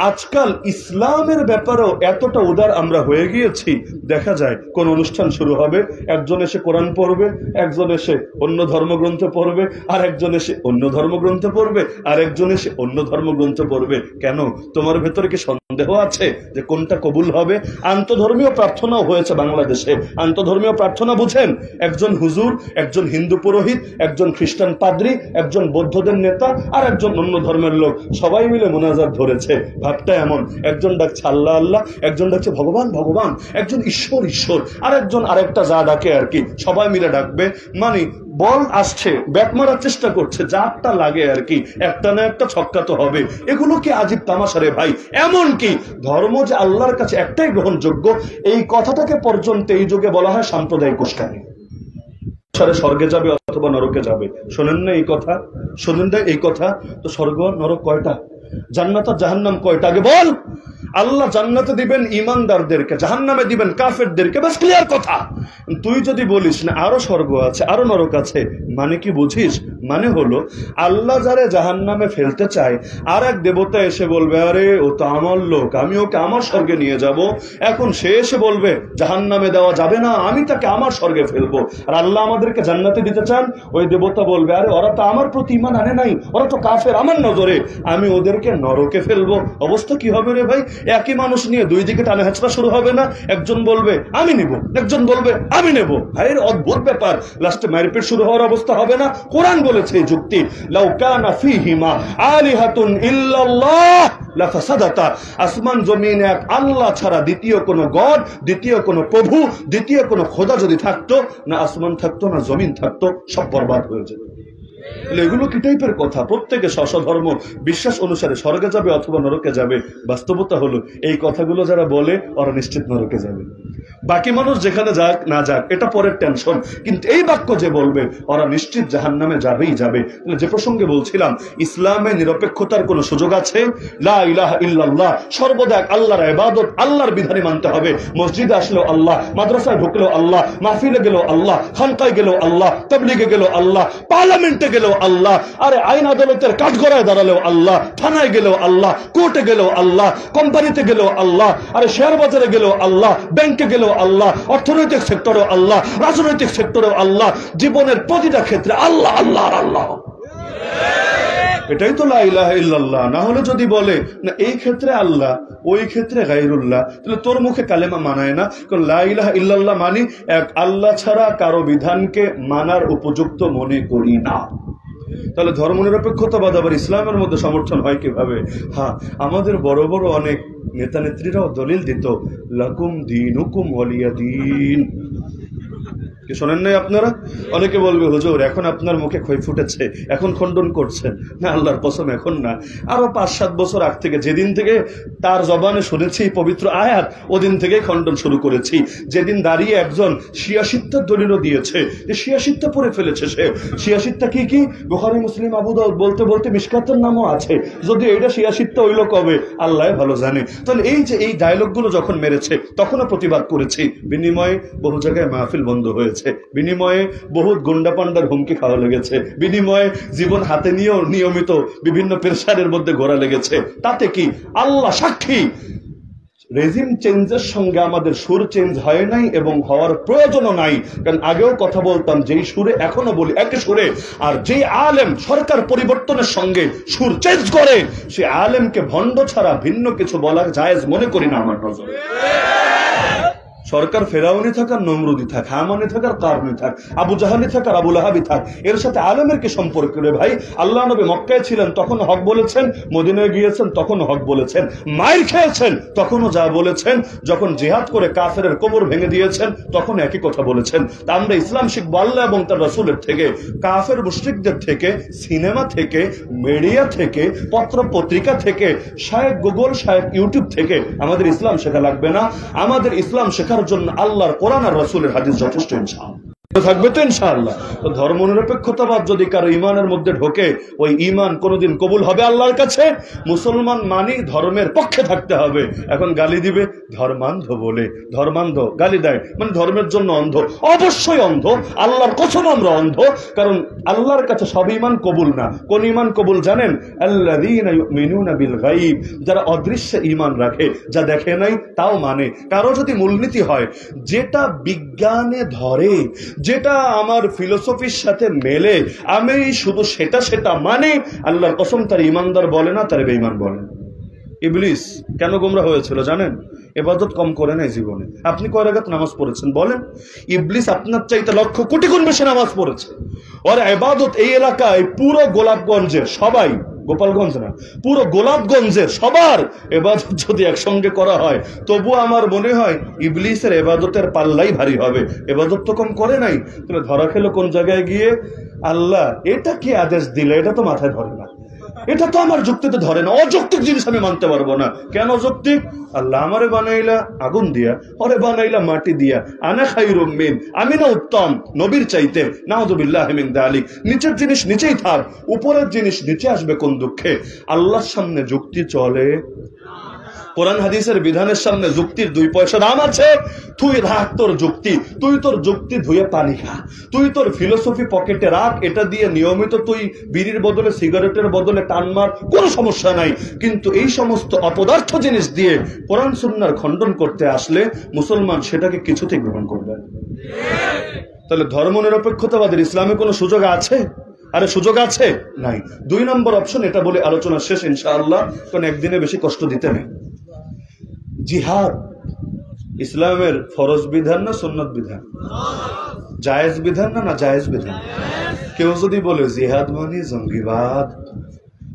আজকাল ইসলামের ব্যাপারেও এতটা উদার আমরা হয়ে গিয়েছি। দেখা যায় কোন অনুষ্ঠান শুরু হবে, একজন এসে কোরআন পড়বে, একজন এসে অন্য ধর্মগ্রন্থ পড়বে, আর একজন এসে অন্য ধর্মগ্রন্থ পড়বে, আর একজন এসে অন্য ধর্মগ্রন্থ পড়বে। কেন? তোমার ভেতরে কি সন্দেহ আছে যে কোনটা কবুল হবে? আন্তধর্মীয় প্রার্থনাও হয়েছে বাংলাদেশে। আন্তধর্মীয় প্রার্থনা বুঝেন? একজন হুজুর, একজন হিন্দু পুরোহিত, একজন খ্রিস্টান পাদ্রী, একজন বৌদ্ধদের নেতা, আর একজন অন্য ধর্মের লোক, সবাই মিলে মোনাজাত ধরেছে। ভাবটা এমন, একজন ডাকছে আল্লাহ আল্লাহ, একজন ডাকছে ভগবান ভগবান, একজন ঈশ্বর ঈশ্বর, আর একজন আরেকটা যা ডাকে আর কি, সবাই মিলে ডাকবে। মানে বল আসছে, ব্যাট মারার চেষ্টা করছে, যারটা লাগে আর কি, একটা না একটা ছক্কা তো হবে। এগুলো কি আজীব তামাশা রে ভাই? এমন কি ধর্ম যে আল্লাহর কাছে একটাই গ্রহণযোগ্য, এই কথাটাকে পর্যন্ত এই যুগে বলা হয় সাম্প্রদায়িক উস্কানি। স্বর্গে যাবে অথবা নরকে যাবে। শোনেন না এই কথা? শোনেন না এই কথা? তো স্বর্গ নরক কয়টা? জান্নাত আর জাহান্নাম কয়টা? আগে বল। আল্লাহ জান্নাতে দিবেন ঈমানদারদেরকে, জাহান্নামে দিবেন কাফেরদেরকে, বাস ক্লিয়ার কথা। তুই যদি বলিস না আরো স্বর্গ আছে, আরো নরক আছে, মানে কি বুঝিস? মানে হলো আল্লাহ যারে জাহান্নামে ফেলতে চায়, আর এক দেবতা এসে বলবে, আরে ও তো আমার লোক, আমি ওকে আমার স্বর্গে নিয়ে যাব। এখন সে এসে বলবে জাহান্নামে দেওয়া যাবে না, আমি তাকে আমার স্বর্গে ফেলবো। আর আল্লাহ আমাদেরকে জান্নাতে দিতে চান, ওই দেবতা বলবে, আরে ওরা তো আমার প্রতি ঈমান আনে নাই, ওরা তো কাফের আমার নজরে, আমি ওদেরকে নরকে ফেলবো। অবস্থা কি হবে রে ভাই? একই মানুষ নিয়ে দুই দিকে টানা হেঁচড়া শুরু হবে না? একজন বলবে আমি নিব, একজন বলবে আমি নেব। ভাইয়ের অদ্ভুত ব্যাপার। লাস্টে মারপিট শুরু হওয়ার অবস্থা হবে না? কোরআন বলেছে এই যুক্তি, লাউ কানা ফীহিমা আলিহাতুন ইল্লাল্লাহ লাফাসাদাতা, আসমান জমিন এক আল্লাহ ছাড়া দ্বিতীয় কোনো গড, দ্বিতীয় কোনো প্রভু, দ্বিতীয় কোনো খোদা যদি থাকতো, না আসমান থাকতো না জমিন থাকতো, সব বরবাদ হয়ে যেত। এগুলো কি টাইপের কথা? প্রত্যেকে স্বধর্ম বিশ্বাস অনুসারে স্বর্গে যাবে অথবা নরকে যাবে। বাস্তবতা হলো এই কথাগুলো যারা বলে ওরা নিশ্চিত নরকে যাবে। বাকি মানুষ যেখানে যাক না যাক এটা পরের টেনশন, কিন্তু এই বাক্য যে বলবে ওরা নিশ্চিত জাহান্নামে যাবেই যাবে। যে প্রসঙ্গে বলছিলাম, ইসলামে নিরপেক্ষতার কোনো সুযোগ আছে? লা ইলাহা ইল্লাল্লাহ, সর্বদা আল্লাহর ইবাদত, আল্লাহর বিধানই মানতে হবে। মসজিদে আসলেও আল্লাহ, মাদ্রাসায় ঢুকলেও আল্লাহ, মাহফিলে গেলেও আল্লাহ, খানকায় গেলেও আল্লাহ, তাবলীগে গেলেও আল্লাহ, পার্লামেন্টে গেলেও আল্লাহ, আরে আইন আদালতের কাঠগড়ায় দাঁড়ালেও আল্লাহ, থানায় গেলেও আল্লাহ, কোর্টে গেলেও আল্লাহ, কোম্পানিতে গেলেও আল্লাহ, আরে শেয়ার বাজারে গেলেও আল্লাহ, ব্যাংকে গেলেও আল্লাহ, অর্থনৈতিক সেক্টরেও আল্লাহ, রাজনৈতিক সেক্টরেও আল্লাহ, জীবনের প্রতিটা ক্ষেত্রে আল্লাহ আল্লাহ আর আল্লাহ। এটাই তো লা ইলাহা ইল্লাল্লাহ। না হলে যদি বলে না এই ক্ষেত্রে আল্লাহ, ওই ক্ষেত্রে গায়রুল্লাহ, তাহলে তোর মুখে কালেমা মানায় না। কারণ লা ইলাহা ইল্লাল্লাহ মানি এক আল্লাহ ছাড়া কারো বিধানকে মানার উপযুক্ত মনে করি না। তাহলে ধর্মনিরপেক্ষতাবাদ আবার ইসলামের মধ্যে সমর্থন হয় কিভাবে? হ্যাঁ, আমাদের বড় বড় অনেক নেতা নেত্রীরাও দলিল দিত, লাকুম দীনুকুম ওয়ালিয়া দীন। কি শোনেন নাই আপনারা? অনেকে বলবে হুজুর এখন আপনার মুখে খই ফুটেছে, এখন খণ্ডন করছেন। না, আল্লাহর কসম এখন না, আরো 5-7 বছর আগ থেকে, যেদিন থেকে তার জবানে শুনেছি পবিত্র আয়াত, ওদিন থেকেই খণ্ডন শুরু করেছি। যেদিন দাঁড়িয়ে একজন শিয়াশিত্তার দলিলও দিয়েছে যে শিয়াশিত্তা পড়ে ফেলেছে সে। শিয়াশিত্তা কি কি? বুখারী, মুসলিম, আবু দাউদ বলতে বলতে মিশকাতের নামও আছে। যদি এটা শিয়াশিত্তা হইল কবে আল্লাহ ভালো জানে। তাহলে এই যে এই ডায়লগগুলো যখন মেরেছে তখনও প্রতিবাদ করেছি, বিনিময়ে বহু জায়গায় মাহফিল বন্ধ হয়েছে। লেগেছে, বিনিময়ে বহুত গুন্ডা পান্ডার হুমকি খাওয়া লেগেছে, বিনিময়ে জীবন হাতে নিয়েও নিয়মিত বিভিন্ন প্রেসারের মধ্যে ঘোরা লেগেছে। তাতে কি? আল্লাহ সাক্ষী, রেজিম চেঞ্জের সঙ্গে আমাদের সুর চেঞ্জ হয় নাই এবং হওয়ার প্রয়োজনও নাই। কারণ আগেও কথা বলতাম, যেই সুরে এখনো বলি একই সুরে, আর যেই আলেম সরকার পরিবর্তনের সঙ্গে সুর চেঞ্জ করে, সে আলেমকে ভণ্ড ছাড়া ভিন্ন কিছু বলা জায়েজ মনে করি না আমার নজরে। সরকার ফেরাউনি থাক আর নমরুদি থাক, হামানি থাক আর কারনি থাক, আবু জাহালি থাক আর আবু লাহাবি থাক, এর সাথে আলেমের কি সম্পর্ক রে ভাই? আল্লাহ নবী মক্কায় ছিলেন তখন হক বলেছেন, মদিনায় গিয়েছেন তখন হক বলেছেন, মাইর খেয়েছেন তখনও যা বলেছেন, যখন জিহাদ করে কাফেরের কোমর ভেঙে দিয়েছেন তখন একই কথা বলেছেন। তা আমরা ইসলাম শিখবো আল্লাহ এবং তার রাসূলের থেকে, কাফের মুশরিকদের থেকে, সিনেমা থেকে, মিডিয়া থেকে, পত্র পত্রিকা থেকে, শায়েখ গুগল, শায়েখ ইউটিউব থেকে আমাদের ইসলাম শেখা লাগবে না। আমাদের ইসলাম শেখার জন্য আল্লাহর কোরআন আর রাসূলের হাদিস যথেষ্ট ইনশাআল্লাহ। থাকবে তো ইনশাআল্লাহ। তো ধর্ম নিরপেক্ষতাবাদ যদি কারো ইমানের মধ্যে ঢোকে, ওই ইমান কোনোদিন কবুল হবে আল্লাহর কাছে? মুসলমান মানি ধর্মের পক্ষে থাকতে হবে। এখন গালি দিবে ধর্মান্ধ বলে, ধর্মান্ধ গালি দেয় মানে ধর্মের জন্য অন্ধ। অবশ্যই অন্ধ, আল্লাহর কসম আমরা অন্ধ। কারণ আল্লাহর কাছে সব ইমান কবুল না। কোন ইমান কবুল জানেন? আল্লাযীনা ইউমিনুনা বিল গায়ব, যারা অদৃশ্যে ইমান রাখে, যা দেখে নাই তাও মানে। কারো যদি মূলনীতি হয় যেটা বিজ্ঞানে ধরে, যেটা আমার ফিলোসফির সাথে মেলে, আমি শুধু সেটা মানে, আল্লাহর কসম তার ইমানদার বলে না, তার বেঈমান বলে। ইবলিস কেন গোমরাহ হয়েছিল জানেন? ইবাদত কম করে নাই জীবনে। আপনি কয় রাকাত নামাজ পড়েছেন বলেন? ইবলিস আপনার চাইতে লক্ষ কোটি গুণ বেশি নামাজ পড়েছে। ওর ইবাদত এই এলাকায় পুরো গোলাপগঞ্জের সবাই, গোপালগঞ্জ না, পুরো গোলাপগঞ্জের সবার ইবাদত যদি একসঙ্গে করা হয়, তবু আমার মনে হয় ইবলিসের ইবাদতের পাল্লাই ভারী হবে। ইবাদত তো কম করে নাই, তাহলে ধরা খেলো কোন জায়গায় গিয়ে? আল্লাহ এটা কি আদেশ দিলে? এটা তো মাথায় ধরে না, এটা তো আমার যুক্তিতে ধরে না, অযৌক্তিক জিনিস আমি মানতে পারবো না। কেন অযৌক্তিক? আল্লাহ আমারে বানাইলা আগুন দিয়া, ওরে বানাইলা মাটি দিয়া, আনা খায়রুম মিন, আমি না উত্তম নবীর চাইতে? নাউযুবিল্লাহি মিন যালিক। নিচের জিনিস নিচেই থাক, উপরের জিনিস নিচে আসবে কোন দুঃখে? আল্লাহর সামনে যুক্তি চলে? কোরআন হাদিসের বিধানের সামনে যুক্তির 2 পয়সা দাম আছে? তুই রাখ তোর যুক্তি, তুই তোর যুক্তি ধুয়ে পানি খা, তুই তোর ফিলোসফি পকেটে রাখ, এটা দিয়ে নিয়মিত তুই বিড়ির বদলে সিগারেটের বদলে টান মার, কোনো সমস্যা নাই। কিন্তু এই সমস্ত অপদার্থ জিনিস দিয়ে কোরআন সুন্নাহর খণ্ডন করতে আসলে মুসলমান সেটাকে কিছুতেই গ্রহণ করবে না। তাহলে ধর্ম নিরপেক্ষতাবাদের ইসলামে কোনো সুযোগ আছে? আরে সুযোগ আছে? নাই। 2 নম্বর অপশন, এটা বলে আলোচনা শেষ ইনশাআল্লাহ, কারণ একদিনে বেশি কষ্ট দিতে নেই। জিহাদ ইসলামের ফরজ বিধান না সুন্নত বিধান? জায়েজ বিধান না জায়েজ বিধান? কেউ যদি বলে জিহাদ মানে জঙ্গিবাদ,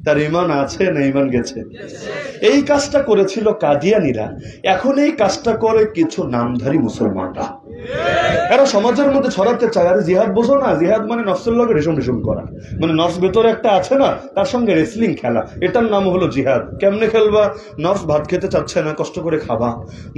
তার ইমান আছে না ইমান গেছে? এই কাজটা করেছিল কাদিয়ানীরা, এখন এই কাজটা করে কিছু নামধারী মুসলমানরা। এরা সমাজের মধ্যে ছড়াতে চায়, আরে জিহাদ বোঝো না, জিহাদ মানে নফসের লগে রেশম করা, মানে নফস ভেতরে একটা আছে না, তার সঙ্গে রেসলিং খেলা, এটার নাম হলো জিহাদ। কেমনে খেলবা? নফস ভাত খেতে চাচ্ছে না, কষ্ট করে খাবা।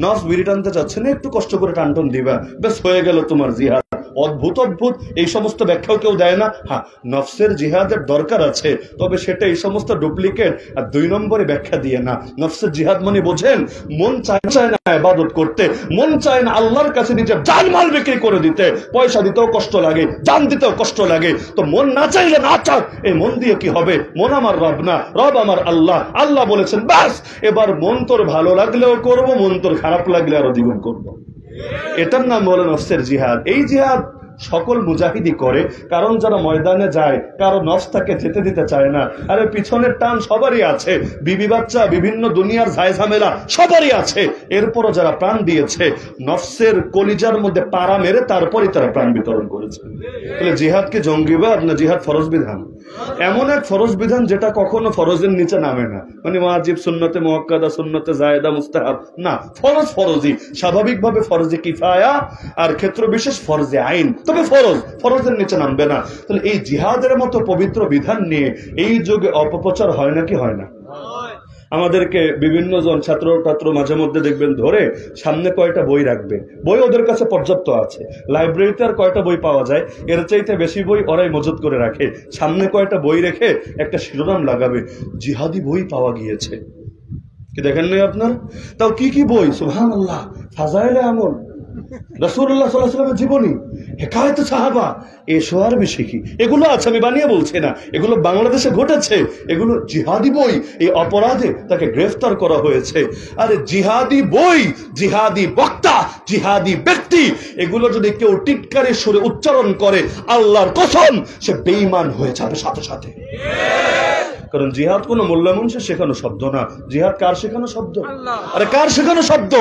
নফস বিড়ি টানতে চাচ্ছে না, একটু কষ্ট করে টানটন দিবা, বেশ হয়ে গেল তোমার জিহাদ। অদ্ভুত অদ্ভুত এই সমস্ত ব্যাখ্যাও কেউ দেয় না। হ্যাঁ, নফসের জিহাদের দরকার আছে, তবে সেটা এই সমস্ত ডুপ্লিকেট আর 2 নম্বরে ব্যাখ্যা দিয়ে না। নফসের জিহাদ মানে বোঝেন, মন চায় না ইবাদত করতে, মন চায় না আল্লাহর কাছে নিজের জান মাল বিক্রি করে দিতে, পয়সা দিতেও কষ্ট লাগে, জান দিতেও কষ্ট লাগে। তো মন না চাইলে না চাক, এই মন দিয়ে কি হবে? মন আমার রব না, রব আমার আল্লাহ। আল্লাহ বলেছেন বাস, এবার মন তোর ভালো লাগলেও করবো, মন তোর খারাপ লাগলে আরো দ্বিগুণ করবো। এটার নাম বলে নফসের জিহাদ। এই জিহাদ সকল মুজাহিদি করে, কারণ যারা ময়দানে যায় কারো নফস তাকে যেতে দিতে চায় না। আরে পিছনের টান সবারই আছে, বিবি বাচ্চা, বিভিন্ন দুনিয়ার ঝায় ঝামেলা সবারই আছে, এরপরও যারা প্রাণ দিয়েছে নফসের কলিজার মধ্যে পাড়া মেরে তারপরই তারা প্রাণ বিতরণ করেছে। তাহলে জিহাদকে জঙ্গিবাদ না জিহাদ ফরজ বিধান? এমন এক ফরজ বিধান যেটা কখনো ফরজের নিচে নামে না, মানে ওয়াজিব, সুন্নতে মুআক্কাদা, সুন্নতে জায়েদা, মুস্তাহাব না, ফরজ ফরজই। স্বাভাবিকভাবে ফরজে কিফায়া আর ক্ষেত্র বিশেষ ফরজে আইন, তবে ফরজের নিচে নামবে না। তাহলে এই জিহাদের মতো পবিত্র বিধান নিয়ে এই যুগে অপপ্রচার হয় নাকি হয় না? আমাদেরকে বিভিন্ন জন ছাত্র মাঝে মধ্যে দেখবেন ধরে সামনে কয়টা বই রাখবে, বই ওদের কাছে পর্যাপ্ত আছে, লাইব্রেরিতে আর কয়টা বই পাওয়া যায়, এর চাইতে বেশি বই ওরাই মজুত করে রাখে। সামনে কয়টা বই রেখে একটা শিরোনাম লাগাবে, জিহাদি বই পাওয়া গিয়েছে। কি দেখেন নাই আপনার? তাও কি কি বই? সুবহানাল্লাহ, ফাজাইলে আমল, রাসূলুল্লাহ সাল্লাল্লাহু আলাইহি ওয়াসাল্লামের জীবনী, হেকায়েত সাহাবা, এসো আর বেশি কি। এগুলো আছে, আমি বানিয়ে বলছি না, এগুলো বাংলাদেশে ঘটেছে, এগুলো জিহাদি বই। এই অপরাধে তাকে গ্রেফতার করা হয়েছে। আরে জিহাদি বই, জিহাদি বক্তা, জিহাদি ব্যক্তি, এগুলো যদি কেউ টিটকারি সুরে উচ্চারণ করে, আল্লাহর কসম সে বেঈমান হয়ে যাবে সাথে সাথে। কারণ জিহাদ কোনো মোল্লা মুন্সির শেখানো শব্দ না। জিহাদ কার শেখানো শব্দ? আরে কার শেখানো শব্দ?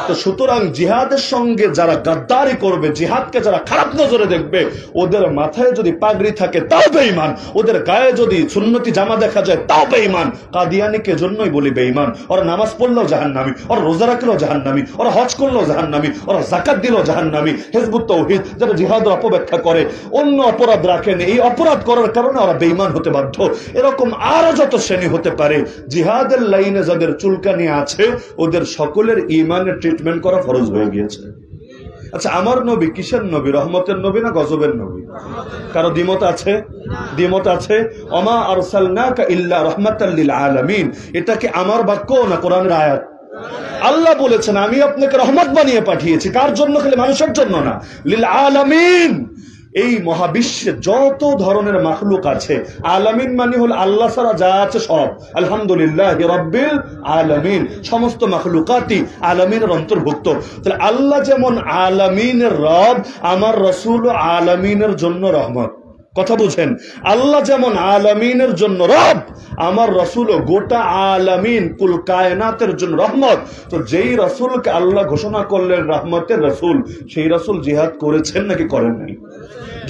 তো সুতরাং জিহাদের সঙ্গে যারা গাদ্দারি করবে, জিহাদকে যারা খারাপ নজরে দেখবে, ওদের মাথায় যদি পাগড়ি থাকে তাও বেঈমান, ওদের গায়ে যদি সুন্নতি জামা দেখা যায় তাও বেঈমান। কাদিয়ানীকে জন্যই বলি বেঈমান। ওরা নামাজ পড়লেও জাহান্নামী, ওরা রোজা রাখলেও জাহান্নামী, ওরা হজ করলেও জাহান্নামী, ওরা যাকাত দিলেও জাহান্নামী। হিজবুত তাওহীদ যারা জিহাদের অপব্যাখ্যা করে, অন্য অপরাধ রাখেন, এই অপরাধ করার কারণে ওরা বেঈমান হতে বাধ্য। এরকম আরো যত শ্রেণী হতে পারে, জিহাদের লাইনে যাদের চুলকানি আছে ওদের সকলের ঈমানের ট্রিটমেন্ট করা ফরজ হয়ে গিয়েছে। আচ্ছা, আমার নবী কিসের নবী? রহমতের নবী না গজবের নবী? কারো দ্বিমত আছে? দ্বিমত আছে? ওমা আরসালনাকা ইল্লা রাহমাতাল লিল আলামিন, এটা কি আমার বাক্য না কোরআনের আয়াত? আল্লাহ বলেছেন আমি আপনাকে রহমত বানিয়ে পাঠিয়েছি। কার জন্য? খালি মানুষের জন্য না, লিল আলামিন। এই মহাবিশ্বে যত ধরনের মাখলুক আছে, আলামিন মানে হল আল্লাহ ছাড়া যা আছে সব। আলহামদুলিল্লাহ রাব্বিল আলামিন, সমস্ত মাখলুকাতই আলামিনের অন্তর্ভুক্ত। তাহলে আল্লাহ যেমন আলামিনের রব, আমার রাসূল আলামিনের জন্য রহমত। কথা বুঝেন? আল্লাহ যেমন আলামিনের জন্য রব, আমার রাসূল গোটা আলামিন কুল কায়নাতের জন্য রহমত। তো যেই রাসূলকে আল্লাহ ঘোষণা করলেন রহমতের রাসূল, সেই রাসূল জিহাদ করেছেন নাকি করেন নাই?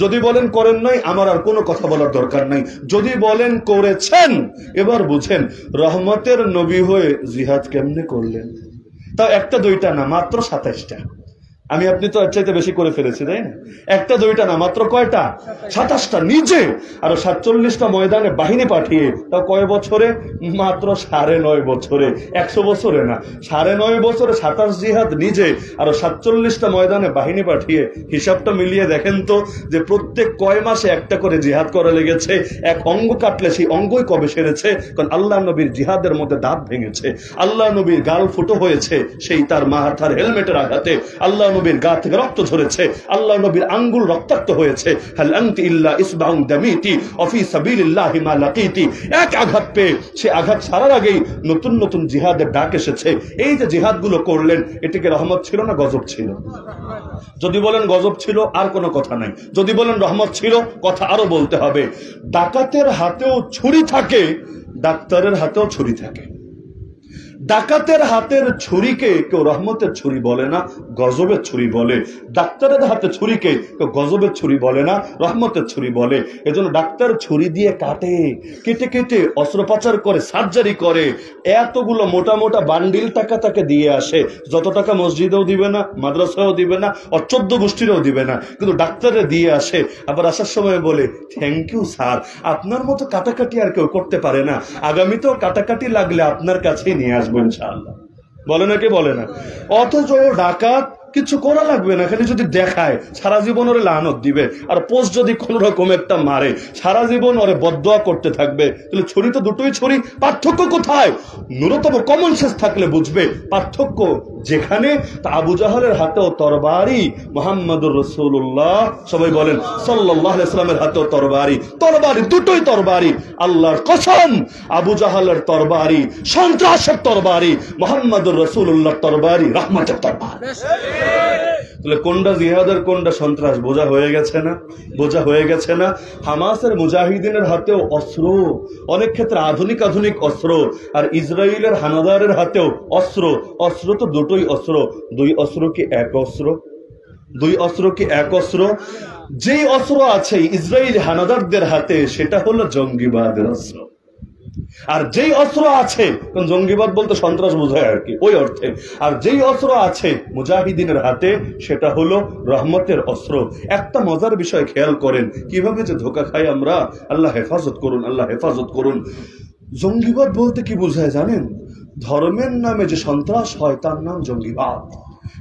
যদি বলেন করেন নাই, আমার আর কোনো কথা বলার দরকার নাই। যদি বলেন করেছেন, এবার বুঝেন রহমতের নবী হয়ে জিহাদ কেমনে করলেন। তাও একটা দুইটা না, মাত্র 27টা। আমি আপনি তো চাইতে বেশি করে ফেলেছি, তাই না? একটা দুইটা না, মাত্র কয়টা? 27টা। নিজে আর 47টা ময়দানে বাহিনী পাঠিয়ে, তাও কয় বছরে? মাত্র 9.5 বছরে। 100 বছরে না, 9.5 বছরে 27 জিহাদ নিজে, আর 47টা ময়দানে বাহিনী পাঠিয়ে। হিসাবটা মিলিয়ে দেখেন তো, যে প্রত্যেক কয় মাসে একটা করে জিহাদ করা লেগেছে। এক অঙ্গ কাটলে সেই অঙ্গই কবে সেরেছে? কারণ আল্লাহ নবীর জিহাদের মধ্যে দাঁত ভেঙেছে, আল্লাহ নবীর গাল ফুটো হয়েছে সেই তার মাথার হেলমেটের আঘাতে, আল্লাহ নবীর গা থেকে রক্ত ঝরেছে, আল্লাহ নবীর আঙ্গুল রক্তাক্ত হয়েছে। হাল আনতি ইল্লা ইসবাউন দামিতি ওয়া ফি সাবিলিল্লাহি মা লাকিতি। এক আঘাত পেয়ে সে আঘাত ছাড়ার আগেই নতুন নতুন জিহাদের ডাক এসেছে। এই যে জিহাদগুলো করলেন, এটিকে রহমত ছিল না গজব ছিল? যদি বলেন গজব ছিল, আর কোনো কথা নাই। যদি বলেন রহমত ছিল, কথা আরো বলতে হবে। ডাকাতের হাতেও ছুরি থাকে, ডাক্তারের হাতেও ছুরি থাকে। ডাকাতের হাতের ছুরিকে কেউ রহমতের ছুরি বলে না, গজবের ছুরি বলে। ডাক্তারের হাতে ছুরিকে কেউ গজবের ছুরি বলে না, রহমতের ছুরি বলে। এজন্য ডাক্তার ছুরি দিয়ে কাটে, কেটে কেটে অস্ত্রোপচার করে, সার্জারি করে। এতগুলো মোটা মোটা বান্ডিল টাকা তাকে দিয়ে আসে, যত টাকা মসজিদেও দিবে না, মাদ্রাসাও দিবে না, আর 14 গোষ্ঠীরও দিবে না, কিন্তু ডাক্তারে দিয়ে আসে। আবার আসার সময় বলে থ্যাংক ইউ স্যার, আপনার মতো কাটাকাটি আর কেউ করতে পারে না, আগামীতেও কাটাকাটি লাগলে আপনার কাছেই নিয়ে আসবো ইনশাআল্লাহ। বলে না কে বলে না? অথচ ডাকাত কিছু করা লাগবে না, খালি যদি দেখায় সারা জীবন ওরে লানত দিবে। আর পোস্ট যদি কোন রকম একটা মারে, সারা জীবন ওরে বদদোয়া করতে থাকবে। তাহলে ছুরি তো দুটোই ছুরি, পার্থক্য কোথায়? ন্যূনতম কমন সেন্স থাকলে বুঝবে পার্থক্য যেখানে। তা আবু জাহলের হাতেও তরবারি, মুহাম্মদুর রাসূলুল্লাহ সবাই বলেন সাল্লাল্লাহু আলাইহি ওয়াসাল্লামের হাতেও তরবারি। তরবারি দুটোই তরবারি। আল্লাহর কসম, আবু জাহলের তরবারি সন্ত্রাসের তরবারি, মুহাম্মদুর রাসূলুল্লাহর তরবারি রহমতের তরবারি। তাহলে কোনটা জিহাদের কোনটা সন্ত্রাস বোঝা হয়ে গেছে না? বোঝা হয়ে গেছে না? হামাসের মুজাহিদিনের হাতেও অস্ত্র, অনেক ক্ষেত্রে আধুনিক আধুনিক অস্ত্র, আর ইসরায়েলের হানাদারের হাতেও অস্ত্র। অস্ত্র তো দুটোই অস্ত্র। দুই অস্ত্র কি এক অস্ত্র? দুই অস্ত্র কি এক অস্ত্র? যেই অস্ত্র আছে ইসরায়েল হানাদারদের হাতে, সেটা হলো জঙ্গিবাদের অস্ত্র। আর যেই অস্ত্র আছে, জঙ্গিবাদ বলতে সন্ত্রাস বোঝায় আর কি, ওই অর্থে। আর যেই অস্ত্র আছে মুজাহিদিনের হাতে, সেটা হলো রহমতের অস্ত্র। একটা মজার বিষয় খেয়াল করেন, কিভাবে যে ধোকা খাই আমরা। আল্লাহ হেফাজত করুন, আল্লাহ হেফাজত করুন। জঙ্গিবাদ বলতে কি বোঝায় জানেন? ধর্মের নামে যে সন্ত্রাস হয় তার নাম জঙ্গিবাদ।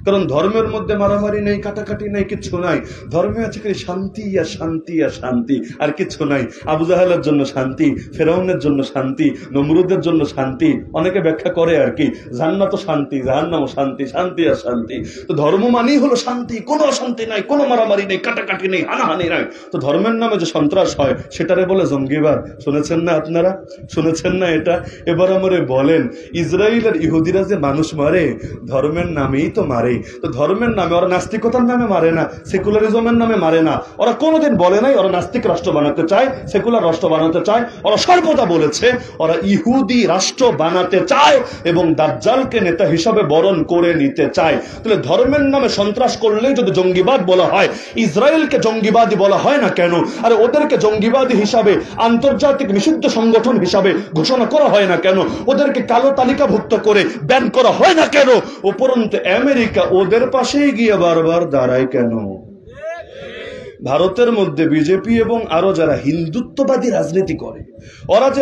কারণ ধর্মের মধ্যে মারামারি নেই, কাটাকাটি নেই, কিচ্ছু নাই। ধর্মে আছে খালি শান্তি আর শান্তি আর শান্তি, আর কিচ্ছু নাই। আবু জাহেলের জন্য শান্তি, ফেরাউনের জন্য শান্তি, নমরুদের জন্য শান্তি। অনেকে ব্যাখ্যা করে আর কি, জান্নাত শান্তি, জাহান্নামও শান্তি, শান্তি আর শান্তি। তো ধর্ম মানেই হলো শান্তি, কোনো অশান্তি নাই, কোনো মারামারি নেই, কাটাকাটি নেই, হানাহানি নাই। তো ধর্মের নামে যে সন্ত্রাস হয় সেটারে বলে জঙ্গিবাদ। শুনেছেন না আপনারা? শুনেছেন না এটা? এবার আমারে বলেন, ইসরায়েল আর ইহুদিরা যে মানুষ মারে ধর্মের নামেই তো মারে। তো ধর্মের নামে ওরা নাস্তিকতার নামে মারে না, সেকুলারিজমের নামে মারে না। ওরা কোনোদিন বলে নাই ওরা নাস্তিক রাষ্ট্র বানাতে চায়, সেকুলার রাষ্ট্র বানাতে চায়। ওরা সর্বদা বলেছে ওরা ইহুদি রাষ্ট্র বানাতে চায় এবং দাজ্জালকে নেতা হিসাবে বরণ করে নিতে চায়। তাহলে ধর্মের নামে সন্ত্রাস করলেই যদি জঙ্গিবাদ বলা হয়, ইসরায়েলকে জঙ্গিবাদী বলা হয় না কেন? আর ওদেরকে জঙ্গিবাদী হিসাবে আন্তর্জাতিক নিষিদ্ধ সংগঠন হিসাবে ঘোষণা করা হয় না কেন? ওদেরকে কালো তালিকাভুক্ত করে ব্যান করা হয় না কেন? উপরন্তু আমেরিকা ওদের পাশেই গিয়ে বারবার দাঁড়ায় কেন? ভারতের মধ্যে বিজেপি এবং আরো যারা হিন্দুত্ববাদী রাজনীতি করে, ওরা যে